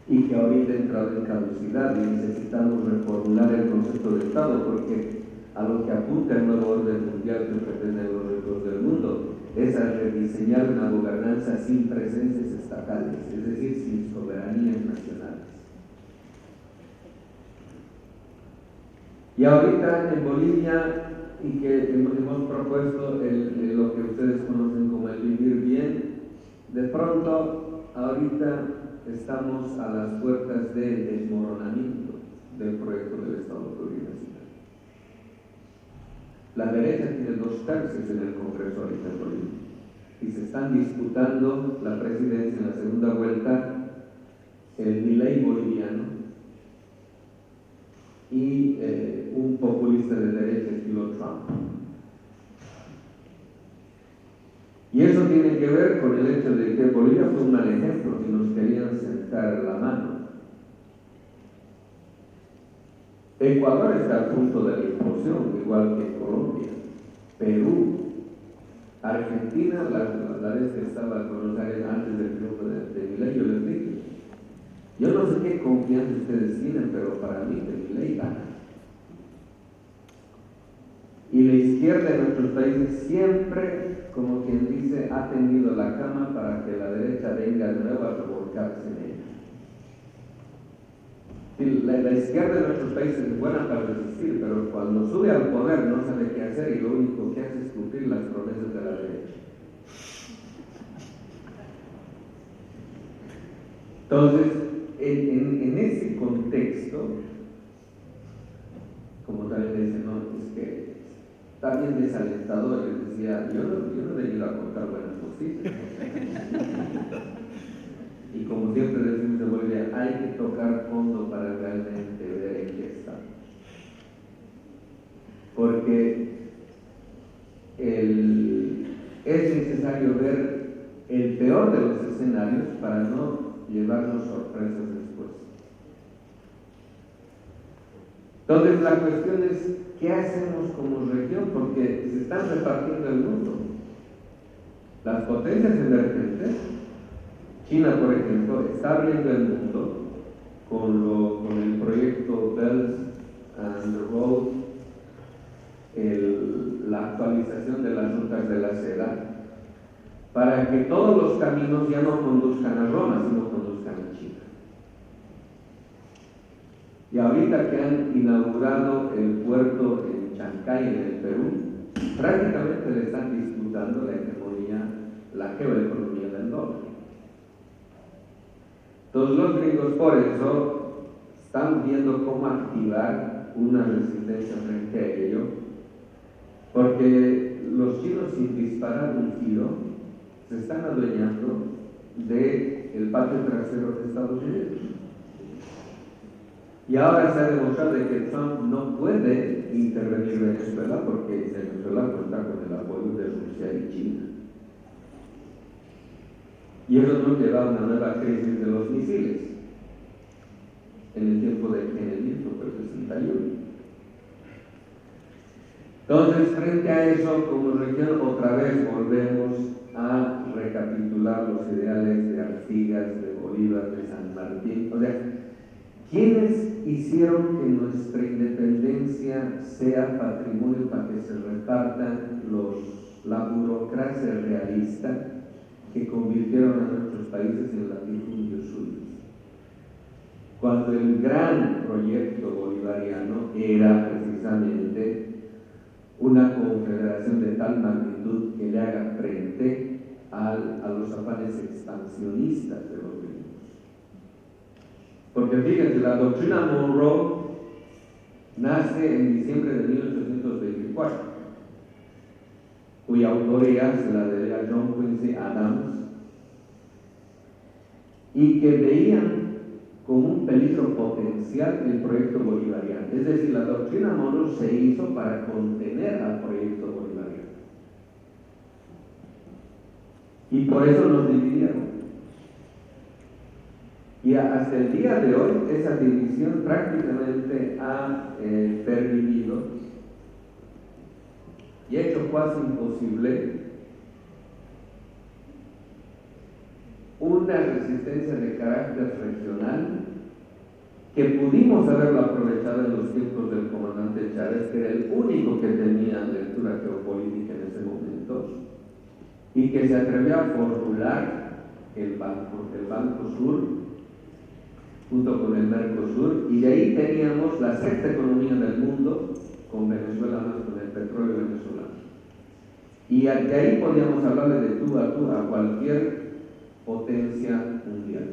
Y que ahorita ha entrado en caducidad y necesitamos reformular el concepto de Estado, porque a lo que apunta el nuevo orden mundial que pretenden los ricos del mundo es a rediseñar una gobernanza sin presencias estatales, es decir, sin soberanías nacionales. Y ahorita en Bolivia, y que hemos propuesto lo que ustedes conocen como el vivir bien, de pronto ahorita estamos a las puertas del desmoronamiento del proyecto del Estado plurinacional. La derecha tiene 2/3 en el Congreso ahorita en Bolivia y se están disputando la presidencia en la segunda vuelta el Milei boliviano y un populista de derecha estilo Trump. Y eso tiene que ver con el hecho de que Bolivia fue un mal ejemplo y nos querían sentar la mano. Ecuador está al punto de la implosión, igual que Colombia. Perú, Argentina, la vez que estaba en Buenos Aires antes del triunfo de Milei, yo les dije, yo no sé qué confianza ustedes tienen, pero para mí que Milei gana. Y la izquierda en nuestros países siempre, como quien dice, ha tendido la cama para que la derecha venga de nuevo a revolcarse en ella. La izquierda en nuestros países es buena para resistir, pero cuando sube al poder no sabe qué hacer y lo único que hace es cumplir las promesas de la derecha. Entonces, en ese contexto, como también le dicen, no, es que está bien desalentador, les decía, yo no he venido a contar buenas noticias. Y como siempre decimos en Bolivia, hay que tocar fondo para realmente ver en qué estamos. Porque es necesario ver el peor de los escenarios para no llevarnos sorpresas después. Entonces la cuestión es, ¿qué hacemos como región? Porque se están repartiendo el mundo. Las potencias emergentes, China, por ejemplo, está abriendo el mundo con el proyecto Belt and Road, la actualización de las rutas de la seda, para que todos los caminos ya no conduzcan a Roma, sino conduzcan a China. Y ahorita que han inaugurado el puerto en Chancay, en el Perú, prácticamente le están disputando la hegemonía, la geoeconomía del dólar. Entonces los gringos por eso están viendo cómo activar una resistencia frente a ello, porque los chinos, sin disparar un tiro, se están adueñando del patio trasero de Estados Unidos. Y ahora se ha demostrado que Trump no puede intervenir en Venezuela porque Venezuela cuenta con el apoyo de Rusia y China. Y eso nos lleva a una nueva crisis de los misiles. En el tiempo de Kennedy, fue el 61. Entonces, frente a eso, como región, otra vez volvemos a recapitular los ideales de Artigas, de Bolívar, de San Martín. O sea, ¿quiénes hicieron que nuestra independencia sea patrimonio para que se repartan la burocracia realista que convirtieron a nuestros países en latifundios suyos? Cuando el gran proyecto bolivariano era precisamente una confederación de tal magnitud que le haga frente a los afanes expansionistas de los gringos. Porque fíjense, la doctrina Monroe nace en diciembre de 1824, cuya autoría se la debe a John Quincy Adams, y que veían como un peligro potencial el proyecto bolivariano. Es decir, la doctrina Monroe se hizo para contener al proyecto bolivariano. Y por eso nos dividieron. Y hasta el día de hoy esa división prácticamente ha pervivido y ha hecho casi imposible una resistencia de carácter regional que pudimos haberlo aprovechado en los tiempos del comandante Chávez, que era el único que tenía lectura geopolítica en ese momento, y que se atrevió a formular el Banco Sur junto con el Mercosur, y de ahí teníamos la sexta economía del mundo, con Venezuela más con el petróleo venezolano. Y de ahí podíamos hablarle de tú a cualquier potencia mundial.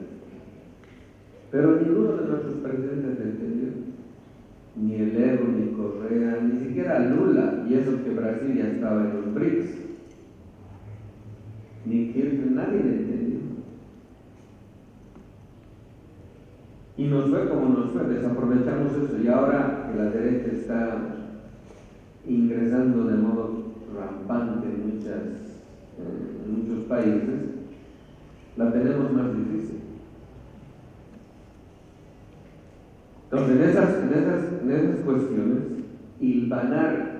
Pero ninguno de nuestros presidentes entendió, ni el Evo, ni Correa, ni siquiera Lula, y eso que Brasil ya estaba en los BRICS, ni Kirchner, nadie le entendió. Y nos fue como nos fue, desaprovechamos eso, y ahora que la derecha está ingresando de modo rampante en muchos países, la tenemos más difícil. Entonces, en esas cuestiones, hilvanar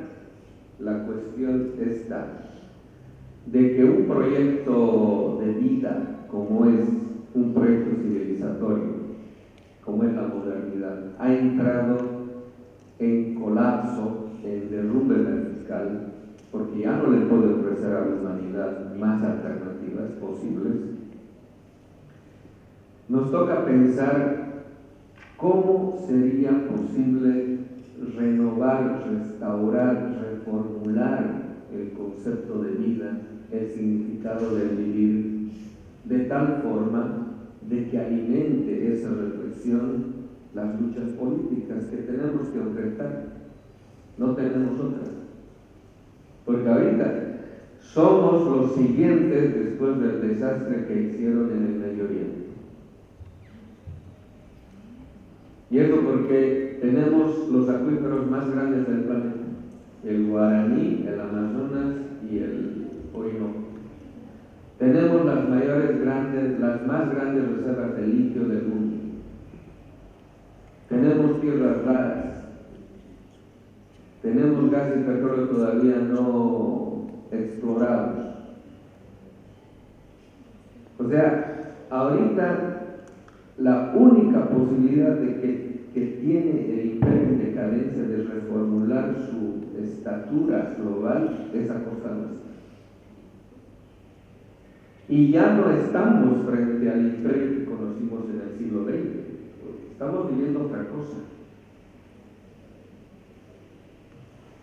la cuestión esta de que un proyecto de vida, como es un proyecto civilizatorio, como es la modernidad, ha entrado en colapso, en derrumbe vertical, porque ya no le puede ofrecer a la humanidad más alternativas posibles. Nos toca pensar cómo sería posible renovar, restaurar, reformular el concepto de vida, el significado del vivir, de tal forma de que alimente esa reflexión las luchas políticas que tenemos que enfrentar. No tenemos otras. Porque ahorita somos los siguientes después del desastre que hicieron en el Medio Oriente. Y eso porque tenemos los acuíferos más grandes del planeta, el Guaraní, el Amazonas y el Orinoco. Tenemos las más grandes reservas de litio del mundo. Tenemos tierras raras. Tenemos gas y petróleo todavía no explorados. O sea, ahorita la única posibilidad que tiene el imperio en decadencia de reformular su estatura global es a costa nuestra. Y ya no estamos frente al imperio que conocimos en el siglo XX, estamos viviendo otra cosa.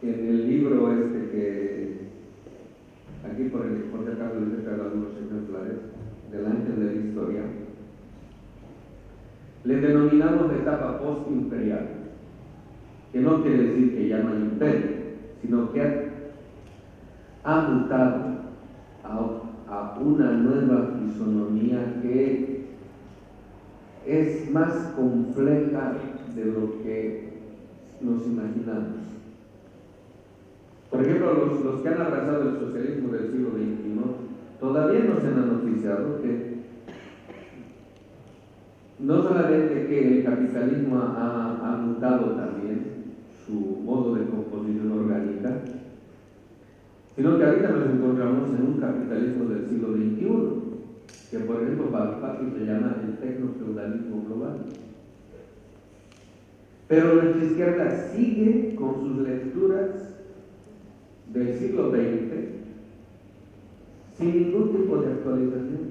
En el libro que aquí por si acaso les he traído algunos ejemplares del Ángel de la Historia, le denominamos etapa post-imperial, que no quiere decir que ya no hay imperio, sino que ha mutado a una nueva fisonomía que es más compleja de lo que nos imaginamos. Por ejemplo, los que han abrazado el socialismo del siglo XXI todavía no se han noticiado que no solamente que el capitalismo ha mutado también su modo de composición orgánica, sino que ahorita nos encontramos en un capitalismo del siglo XXI, que por ejemplo Bauhaus se llama el tecnofeudalismo global. Pero nuestra izquierda sigue con sus lecturas del siglo XX sin ningún tipo de actualización.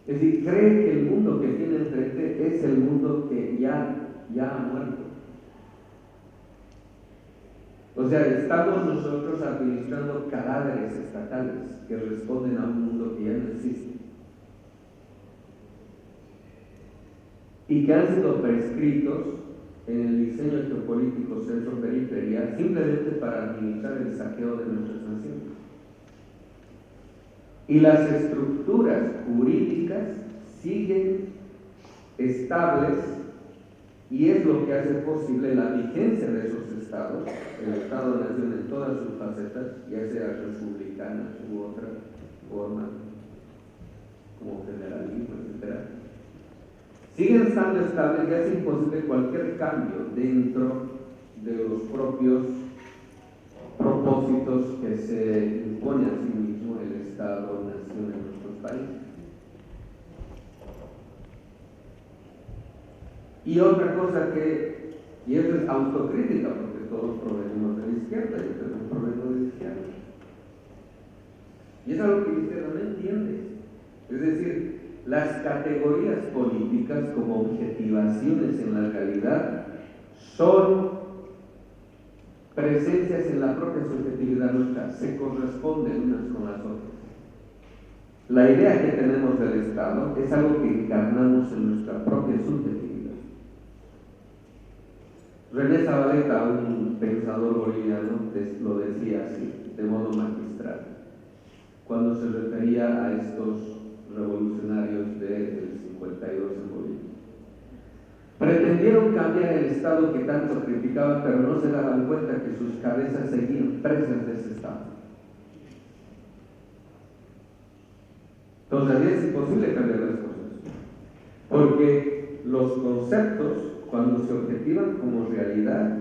Es decir, cree que el mundo que tiene enfrente es el mundo que ya ha muerto. O sea, estamos nosotros administrando cadáveres estatales que responden a un mundo que ya no existe y que han sido prescritos en el diseño geopolítico centro-periferia simplemente para administrar el saqueo de nuestras naciones. Y las estructuras jurídicas siguen estables y es lo que hace posible la vigencia de esos estados, el Estado-Nación en todas sus facetas, ya sea republicana u otra forma, como federalismo, etc. Siguen estando estables y hace imposible cualquier cambio dentro de los propios propósitos que se impone a sí mismo el Estado-Nación en nuestros países. Y otra cosa y esto es autocrítica, porque todos provenimos de la izquierda, yo también provengo de la izquierda. Y es algo que la izquierda no entiende. Es decir, las categorías políticas como objetivaciones en la realidad son presencias en la propia subjetividad nuestra, se corresponden unas con las otras. La idea que tenemos del Estado es algo que encarnamos en nuestra propia subjetividad. René Zabaleta, un pensador boliviano, lo decía así, de modo magistral, cuando se refería a estos revolucionarios del 52 en Bolivia. Pretendieron cambiar el Estado que tanto criticaban, pero no se daban cuenta que sus cabezas seguían presas de ese Estado. Entonces es imposible cambiar las cosas, porque los conceptos, cuando se objetivan como realidad,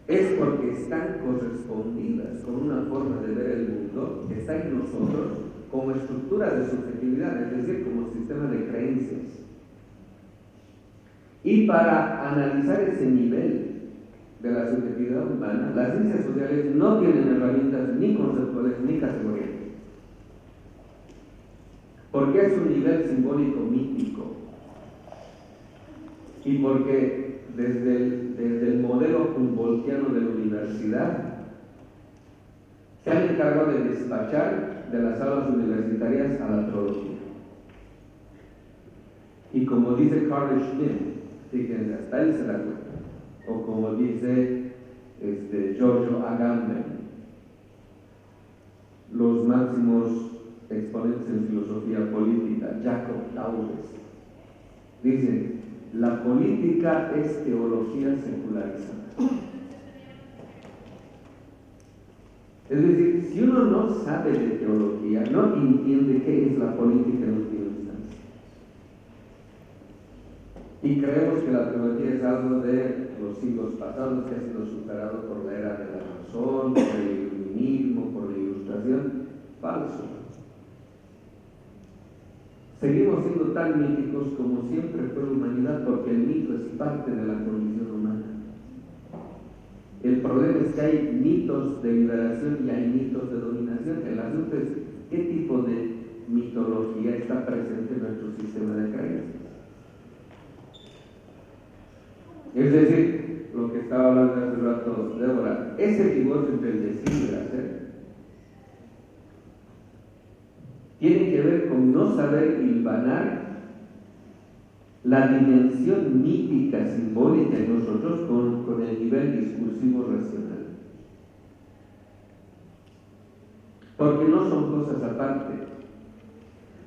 es porque están correspondidas con una forma de ver el mundo que está en nosotros como estructura de subjetividad, es decir, como sistema de creencias. Y para analizar ese nivel de la subjetividad humana, las ciencias sociales no tienen herramientas ni conceptuales ni categóricas, porque es un nivel simbólico mítico. Y porque desde el modelo humboldtiano de la universidad se han encargado de despachar de las aulas universitarias a la teología. Y como dice Carl Schmitt, fíjense, hasta él se da cuenta, o como dice Giorgio Agamben, los máximos exponentes en filosofía política, Jacob Taures, dicen: la política es teología secularizada. Es decir, si uno no sabe de teología, no entiende qué es la política en última instancia. Y creemos que la teología es algo de los siglos pasados que ha sido superado por la era de la razón, por el iluminismo, por la ilustración. Falso. Seguimos siendo tan míticos como siempre fue la humanidad, porque el mito es parte de la condición humana. El problema es que hay mitos de liberación y hay mitos de dominación. El asunto es qué tipo de mitología está presente en nuestro sistema de creencias. Es decir, lo que estaba hablando hace rato Débora, ese divorcio entre el decir y el hacer tiene que ver con no saber hilvanar la dimensión mítica, simbólica en nosotros con el nivel discursivo racional. Porque no son cosas aparte.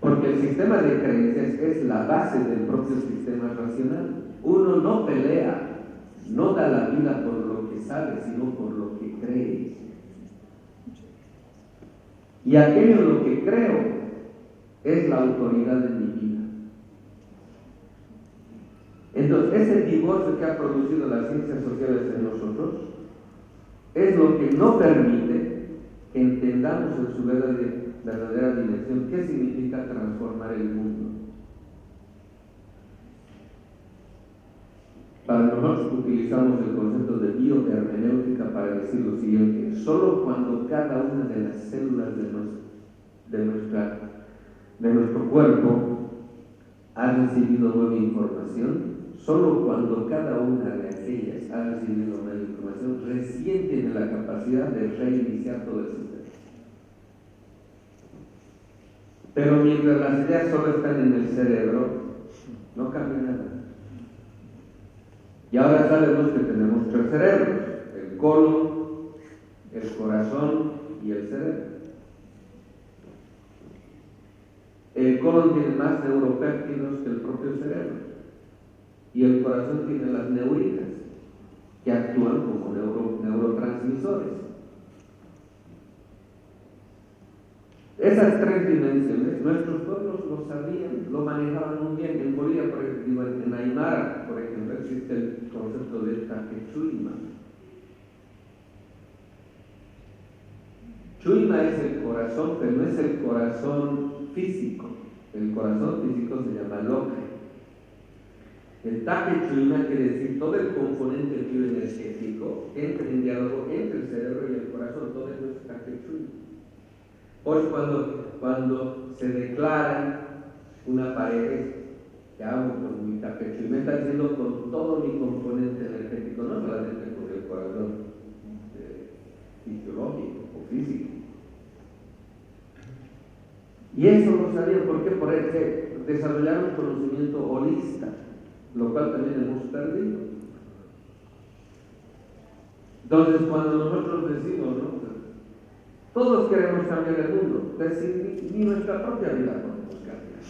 Porque el sistema de creencias es la base del propio sistema racional. Uno no pelea, no da la vida por lo que sabe, sino por lo que cree. Y aquello en lo que creo es la autoridad de mi vida. Entonces, ese divorcio que ha producido las ciencias sociales en nosotros es lo que no permite que entendamos en su verdadera dimensión qué significa transformar el mundo. Para nosotros utilizamos el concepto de biohermenéutica para decir lo siguiente: solo cuando cada una de las células de nuestro cuerpo ha recibido nueva información, solo cuando cada una de aquellas ha recibido nueva información, recién tiene la capacidad de reiniciar todo el sistema. Pero mientras las ideas solo están en el cerebro, no cambia nada. Y ahora sabemos que tenemos 3 cerebros: el colon, el corazón y el cerebro. El colon tiene más neuropéptidos que el propio cerebro, y el corazón tiene las neurinas, que actúan como neurotransmisores. Esas 3 dimensiones, nuestros pueblos lo sabían, lo manejaban muy bien. En Bolivia, por ejemplo, en Aymara, por ejemplo, existe el concepto de Taquechuima. Chuima es el corazón, pero no es el corazón físico. El corazón físico se llama loque. El Taquechuima quiere decir todo el componente bioenergético entra en diálogo entre el cerebro y el corazón. Todo eso es Taquechuima. Por eso cuando se declara una pared, que hago con mi tapecho, y me está diciendo con todo mi componente energético, no solamente con el corazón fisiológico o físico. Y eso lo sabía, ¿por qué? Porque desarrollaron conocimiento holista, lo cual también hemos perdido. Entonces, cuando nosotros decimos, ¿no?, todos queremos cambiar el mundo, es decir, ni nuestra propia vida podemos cambiar.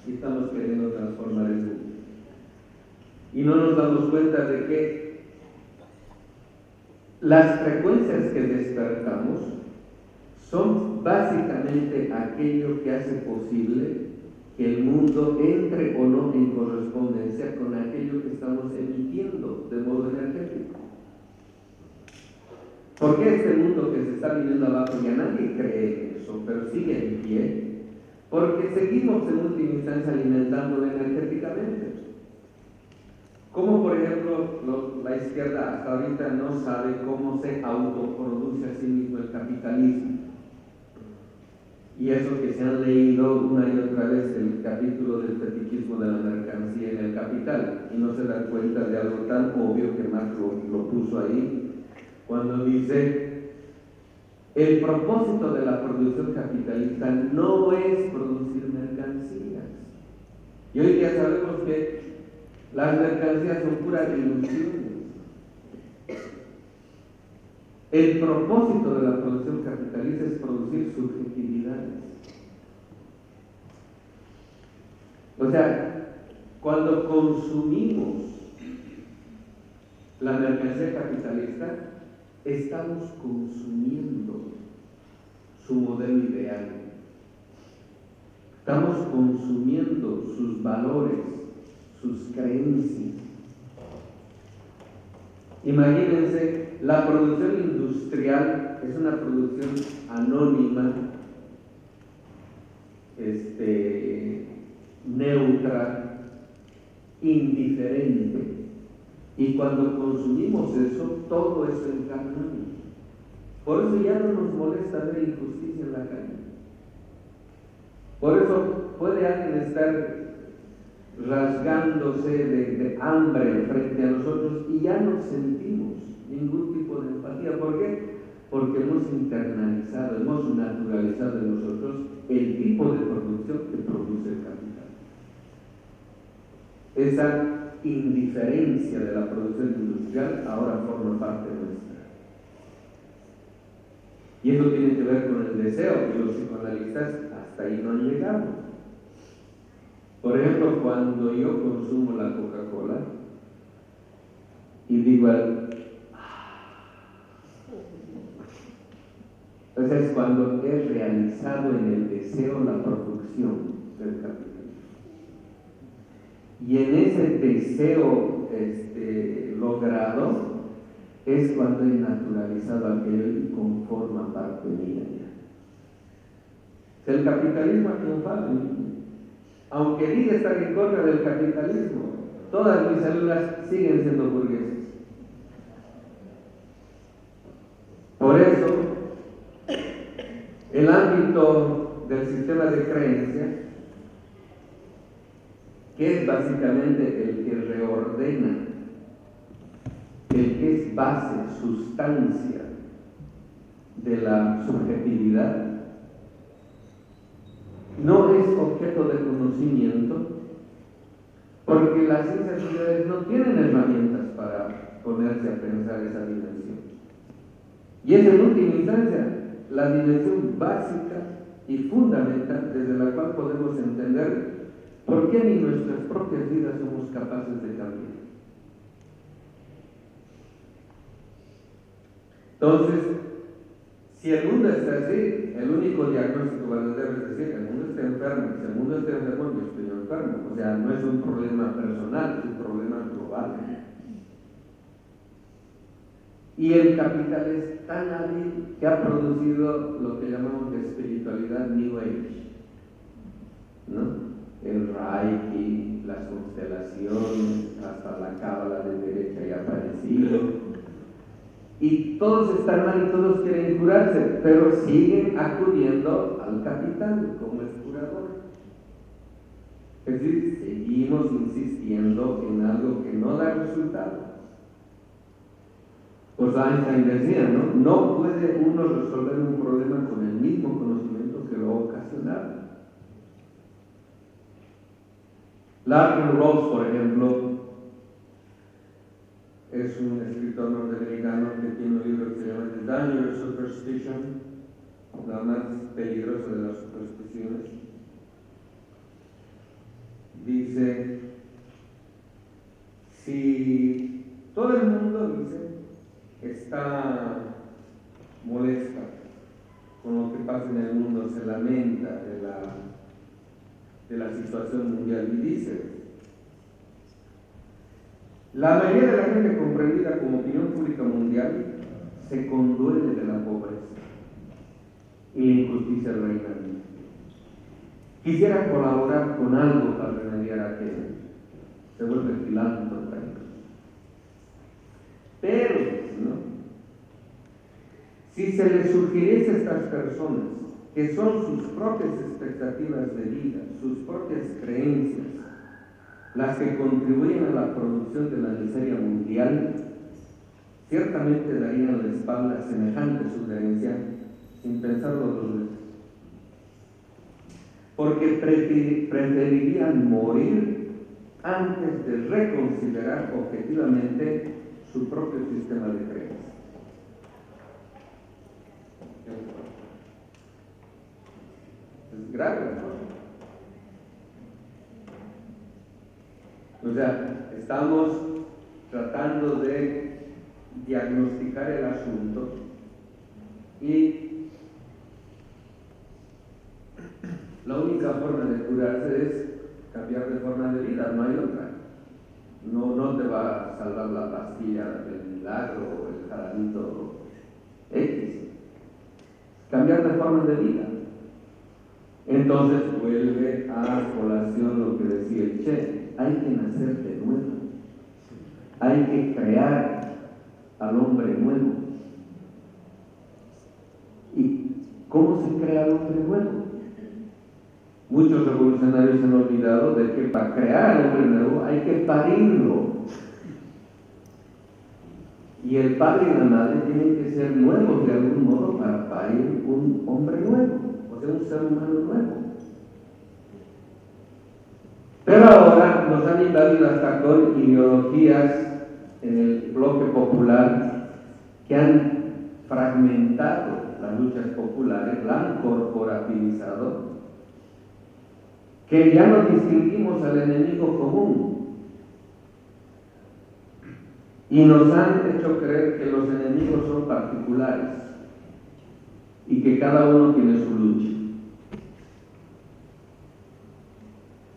Y estamos queriendo transformar el mundo. Y no nos damos cuenta de que las frecuencias que despertamos son básicamente aquello que hace posible que el mundo entre o no en correspondencia con aquello que estamos emitiendo de modo energético. ¿Por qué este mundo que se está viviendo abajo ya nadie cree en eso, pero sigue en pie? Porque seguimos en última instancia alimentándolo energéticamente. Como por ejemplo la izquierda hasta ahorita no sabe cómo se autoproduce a sí mismo el capitalismo. Y eso que se han leído una y otra vez el capítulo del fetichismo de la mercancía en el capital, y no se dan cuenta de algo tan obvio que Marx lo puso ahí, cuando dice: el propósito de la producción capitalista no es producir mercancías. Y hoy ya sabemos que las mercancías son puras ilusiones. El propósito de la producción capitalista es producir subjetividades. O sea, cuando consumimos la mercancía capitalista, estamos consumiendo su modelo ideal. Estamos consumiendo sus valores, sus creencias. Imagínense, la producción industrial es una producción anónima, neutra, indiferente. Y cuando consumimos eso, todo eso encarnamos. Por eso ya no nos molesta ver injusticia en la calle. Por eso puede alguien estar rasgándose de hambre frente a nosotros y ya no sentimos ningún tipo de empatía. ¿Por qué? Porque hemos internalizado, hemos naturalizado en nosotros el tipo de producción que produce el capital. Esa indiferencia de la producción industrial ahora forma parte nuestra. Y eso tiene que ver con el deseo, y los psicoanalistas hasta ahí no han llegado. Por ejemplo, cuando yo consumo la Coca-Cola y digo entonces es cuando he realizado en el deseo la producción del capital. Y en ese deseo logrado es cuando he naturalizado aquello y conforma parte mía ya. El capitalismo ha triunfado en mí. Aunque diga estar en contra del capitalismo, todas mis células siguen siendo burguesas. Por eso, el ámbito del sistema de creencias, que es básicamente el que reordena, el que es base, sustancia de la subjetividad, no es objeto de conocimiento, porque las ciencias sociales no tienen herramientas para ponerse a pensar esa dimensión. Y es en última instancia la dimensión básica y fundamental desde la cual podemos entender por qué ni nuestras propias vidas somos capaces de cambiar. Entonces, si el mundo está así, el único diagnóstico verdadero es decir, el mundo está enfermo. Si el mundo está enfermo, yo estoy enfermo. O sea, no es un problema personal, es un problema global. Y el capital es tan hábil que ha producido lo que llamamos de espiritualidad New Age, ¿no? El Reiki, las constelaciones, hasta la cábala de derecha y aparecido. Y todos están mal y todos quieren curarse, pero siguen acudiendo al capital como el curador. Es decir, seguimos insistiendo en algo que no da resultado. Pues Einstein decía, ¿no? No puede uno resolver un problema con el mismo conocimiento que lo ha ocasionado. Larry Rose, por ejemplo, es un escritor norteamericano que tiene un libro que se llama The Dangerous Superstition, la más peligrosa de las supersticiones. Dice, si todo el mundo, dice, está molesta con lo que pasa en el mundo, se lamenta de la situación mundial y dice, la mayoría de la gente comprendida como opinión pública mundial se conduele de la pobreza y la injusticia reinante. Quisiera colaborar con algo para remediar aquello. Se vuelve filántropa. Pero, ¿no? Si se les sugiriese a estas personas que son sus propias expectativas de vida, sus propias creencias, las que contribuyen a la producción de la miseria mundial, ciertamente darían la espalda a semejante sugerencia sin pensarlo dos veces. Porque preferirían morir antes de reconsiderar objetivamente su propio sistema de creencias. Es grave, ¿no? O sea, estamos tratando de diagnosticar el asunto y la única forma de curarse es cambiar de forma de vida, no hay otra. No te va a salvar la pastilla del milagro o el jarabito X. Cambiar de forma de vida. Entonces vuelve a colación lo que decía el Che, hay que nacer de nuevo, hay que crear al hombre nuevo. ¿Y cómo se crea al hombre nuevo? Muchos revolucionarios han olvidado de que para crear al hombre nuevo hay que parirlo. Y el padre y la madre tienen que ser nuevos de algún modo para parir un hombre nuevo, o sea, un ser humano nuevo. Pero ahora nos han invadido hasta con ideologías en el bloque popular que han fragmentado las luchas populares, la han corporativizado, que ya no distinguimos al enemigo común. Y nos han hecho creer que los enemigos son particulares y que cada uno tiene su lucha.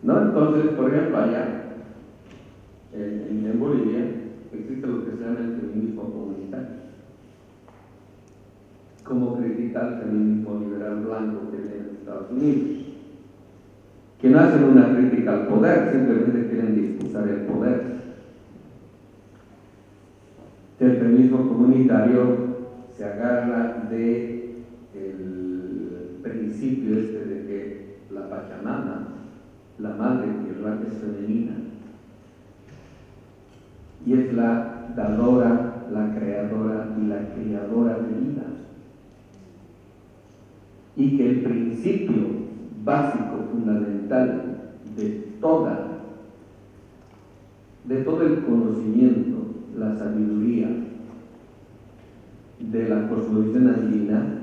¿No? Entonces, por ejemplo, allá en Bolivia, existe lo que se llama el feminismo comunitario. Como criticar el feminismo liberal blanco que viene de Estados Unidos, que no hacen una crítica al poder, simplemente quieren disputar el poder. El feminismo comunitario se agarra de el principio de que la Pachamama, la madre tierra, es femenina y es la dadora, la creadora y la criadora de vida, y que el principio básico, fundamental de todo el conocimiento, la sabiduría de la cosmovisión andina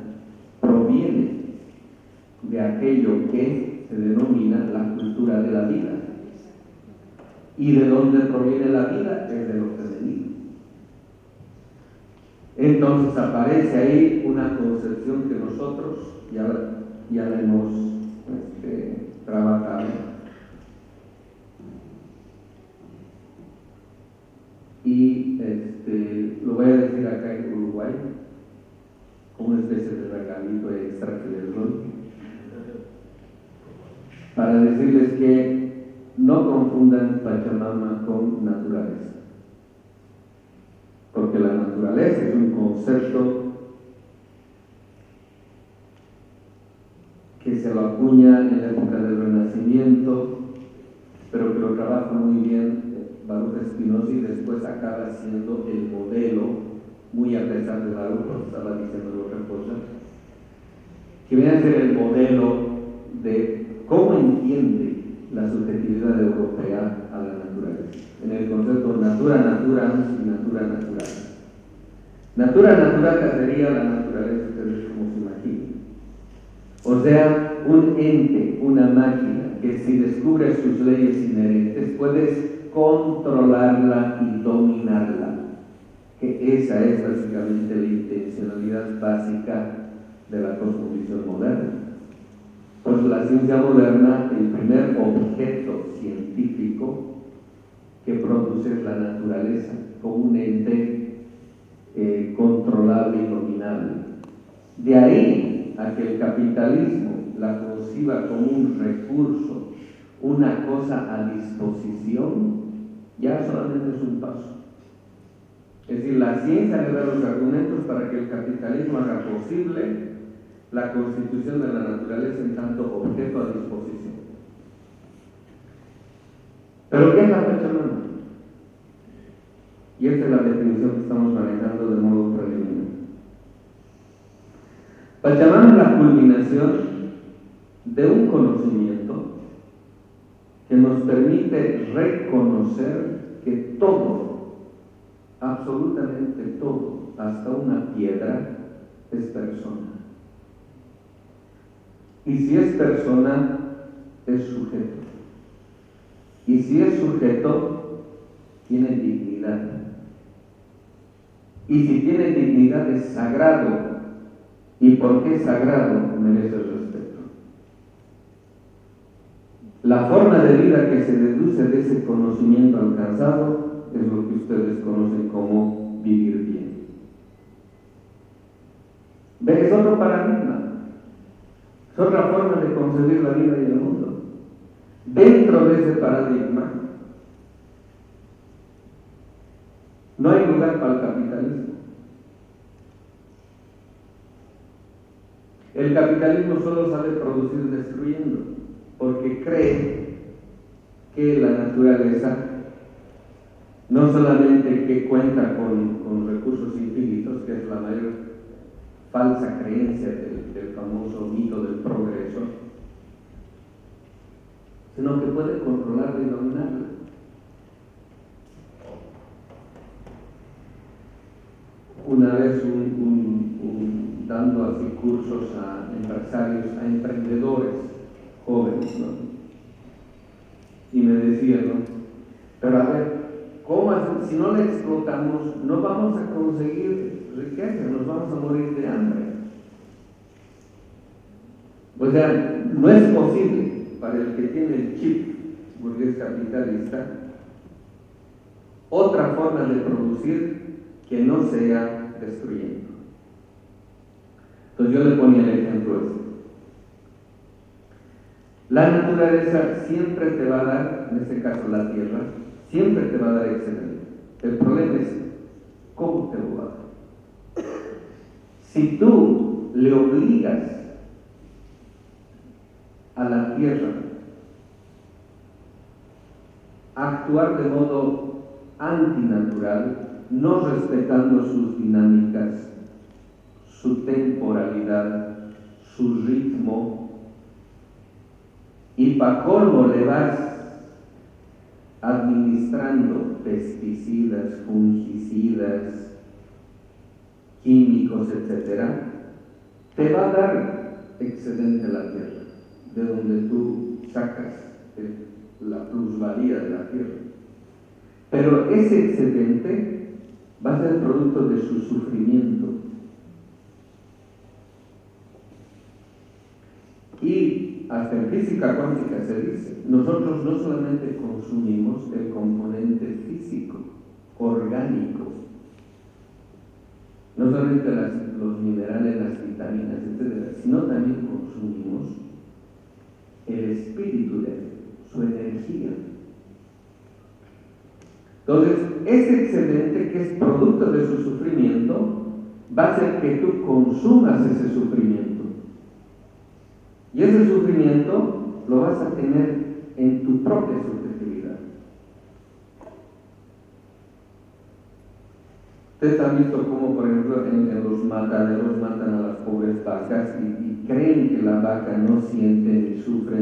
proviene de aquello que se denomina la cultura de la vida. ¿Y de dónde proviene la vida? Es de lo femenino. Entonces aparece ahí una concepción que nosotros ya la hemos trabajado. Y lo voy a decir acá en Uruguay, como una especie de regalito extra que les doy, para decirles que no confundan Pachamama con naturaleza, porque la naturaleza es un concepto que se lo acuña en la época del Renacimiento, pero que lo trabaja muy bien Baruch Spinoza, y después acaba siendo el modelo, muy a pesar de Baruch, porque estaba diciendo otra cosa, que viene a ser el modelo de cómo entiende la subjetividad europea a la naturaleza, en el concepto natura naturans y natura naturalis. Natura naturata sería la naturaleza, como se imagina. O sea, un ente, una máquina, que si descubre sus leyes inherentes, puedes controlarla y dominarla. Que esa es básicamente la intencionalidad básica de la cosmovisión moderna. Pues la ciencia moderna, el primer objeto científico que produce es la naturaleza, como un ente controlable y dominable. De ahí a que el capitalismo la conciba como un recurso, una cosa a disposición, ya solamente es un paso. Es decir, la ciencia le da los argumentos para que el capitalismo haga posible la constitución de la naturaleza en tanto objeto a disposición. ¿Pero qué es la Pachamama? Y esta es la definición que estamos manejando de modo preliminar. Pachamama es la culminación de un conocimiento que nos permite reconocer que todo, absolutamente todo, hasta una piedra, es persona. Y si es persona, es sujeto. Y si es sujeto, tiene dignidad. Y si tiene dignidad, es sagrado. ¿Y por qué sagrado? Merece respeto. La forma de vida que se deduce de ese conocimiento alcanzado es lo que ustedes conocen como vivir bien. ¿Ves? Es otro paradigma. Es otra forma de concebir la vida y el mundo. Dentro de ese paradigma no hay lugar para el capitalismo. El capitalismo solo sabe producir destruyendo, porque cree que la naturaleza no solamente que cuenta con recursos infinitos, que es la mayor falsa creencia del famoso mito del progreso, sino que puede controlarla y dominarla. Una vez dando así cursos a empresarios, a emprendedores jóvenes, ¿no? Y me decían, ¿no? Pero a ver, ¿cómo si no la explotamos, no vamos a conseguir riqueza, nos vamos a morir de hambre? O sea, no es posible para el que tiene el chip burgués capitalista otra otra forma de producir que no sea destruyendo. Entonces yo le ponía el ejemplo este. La naturaleza siempre te va a dar, en este caso la tierra, siempre te va a dar excedente. El problema es cómo te lo va a dar. Si tú le obligas a la tierra a actuar de modo antinatural, no respetando sus dinámicas, su temporalidad, su ritmo, y para colmo le vas administrando pesticidas, fungicidas, químicos, etc., te va a dar excedente la tierra, de donde tú sacas la plusvalía de la tierra. Pero ese excedente va a ser producto de su sufrimiento. Y hasta en física cuántica se dice, nosotros no solamente consumimos el componente físico, orgánico, no solamente los minerales, las vitaminas, etc., sino también consumimos el espíritu de él, su energía. Entonces, ese excedente que es producto de su sufrimiento va a hacer que tú consumas ese sufrimiento. Y ese sufrimiento lo vas a tener en tu propia subjetividad. Ustedes han visto cómo, por ejemplo, en los mataderos matan a las pobres vacas y creen que la vaca no siente, ni sufre,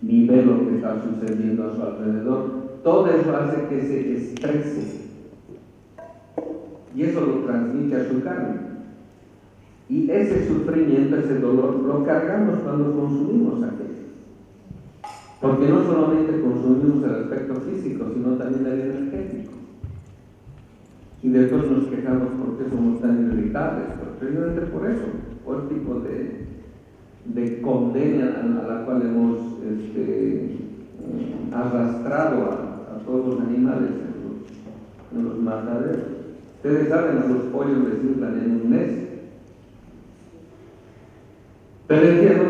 ni ve lo que está sucediendo a su alrededor. Todo eso hace que se estrese. Y eso lo transmite a su carne. Y ese sufrimiento, ese dolor, lo cargamos cuando consumimos aquello. Porque no solamente consumimos el aspecto físico, sino también el energético. Y después nos quejamos porque somos tan irritables, precisamente por eso, por el tipo de condena a la cual hemos arrastrado a todos los animales en los mataderos. Ustedes saben, a los pollos les inflan en un mes. Pero entiendo,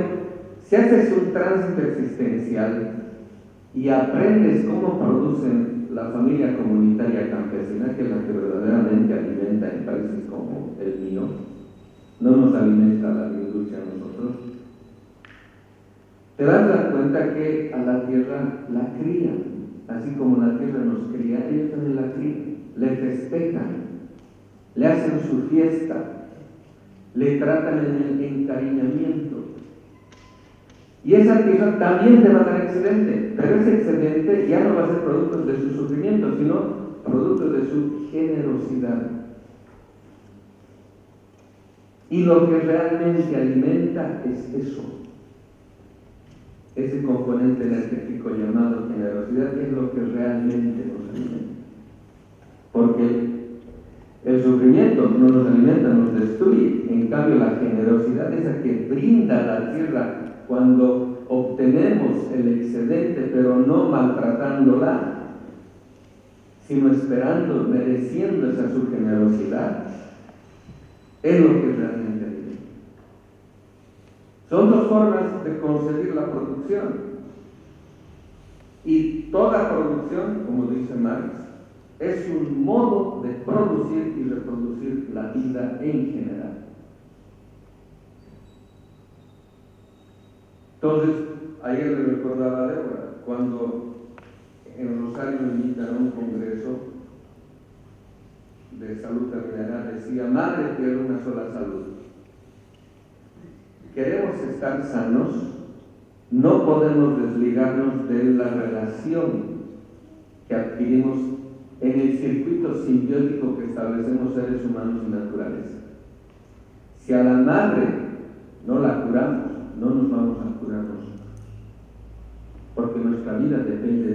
si haces un tránsito existencial y aprendes cómo producen la familia comunitaria campesina, que es la que verdaderamente alimenta en países como el mío, no nos alimenta la industria a nosotros, te vas a dar cuenta que a la tierra la crían, así como la tierra nos cría, ellos también la crían, le festejan, le hacen su fiesta, le tratan en el encariñamiento. Y esa tierra también te va a dar excedente, pero ese excedente ya no va a ser producto de su sufrimiento, sino producto de su generosidad. Y lo que realmente alimenta es eso, ese componente energético llamado generosidad, que es lo que realmente nos alimenta. Porque el sufrimiento no nos alimenta, nos destruye. En cambio, la generosidad es la que brinda la tierra cuando obtenemos el excedente, pero no maltratándola, sino esperando, mereciendo esa su generosidad, es lo que realmente alimenta. Son dos formas de concebir la producción. Y toda producción, como dice Marx, es un modo de producir y reproducir la vida en general. Entonces, ayer le recordaba a Débora, cuando en Rosario me invitaron a un congreso de salud terminal, decía, Madre Tierra, una sola salud. Queremos estar sanos, no podemos desligarnos de la relación que adquirimos en el circuito simbiótico que establecemos seres humanos y naturaleza. Si a la madre no la curamos, no nos vamos a curar nosotros, porque nuestra vida depende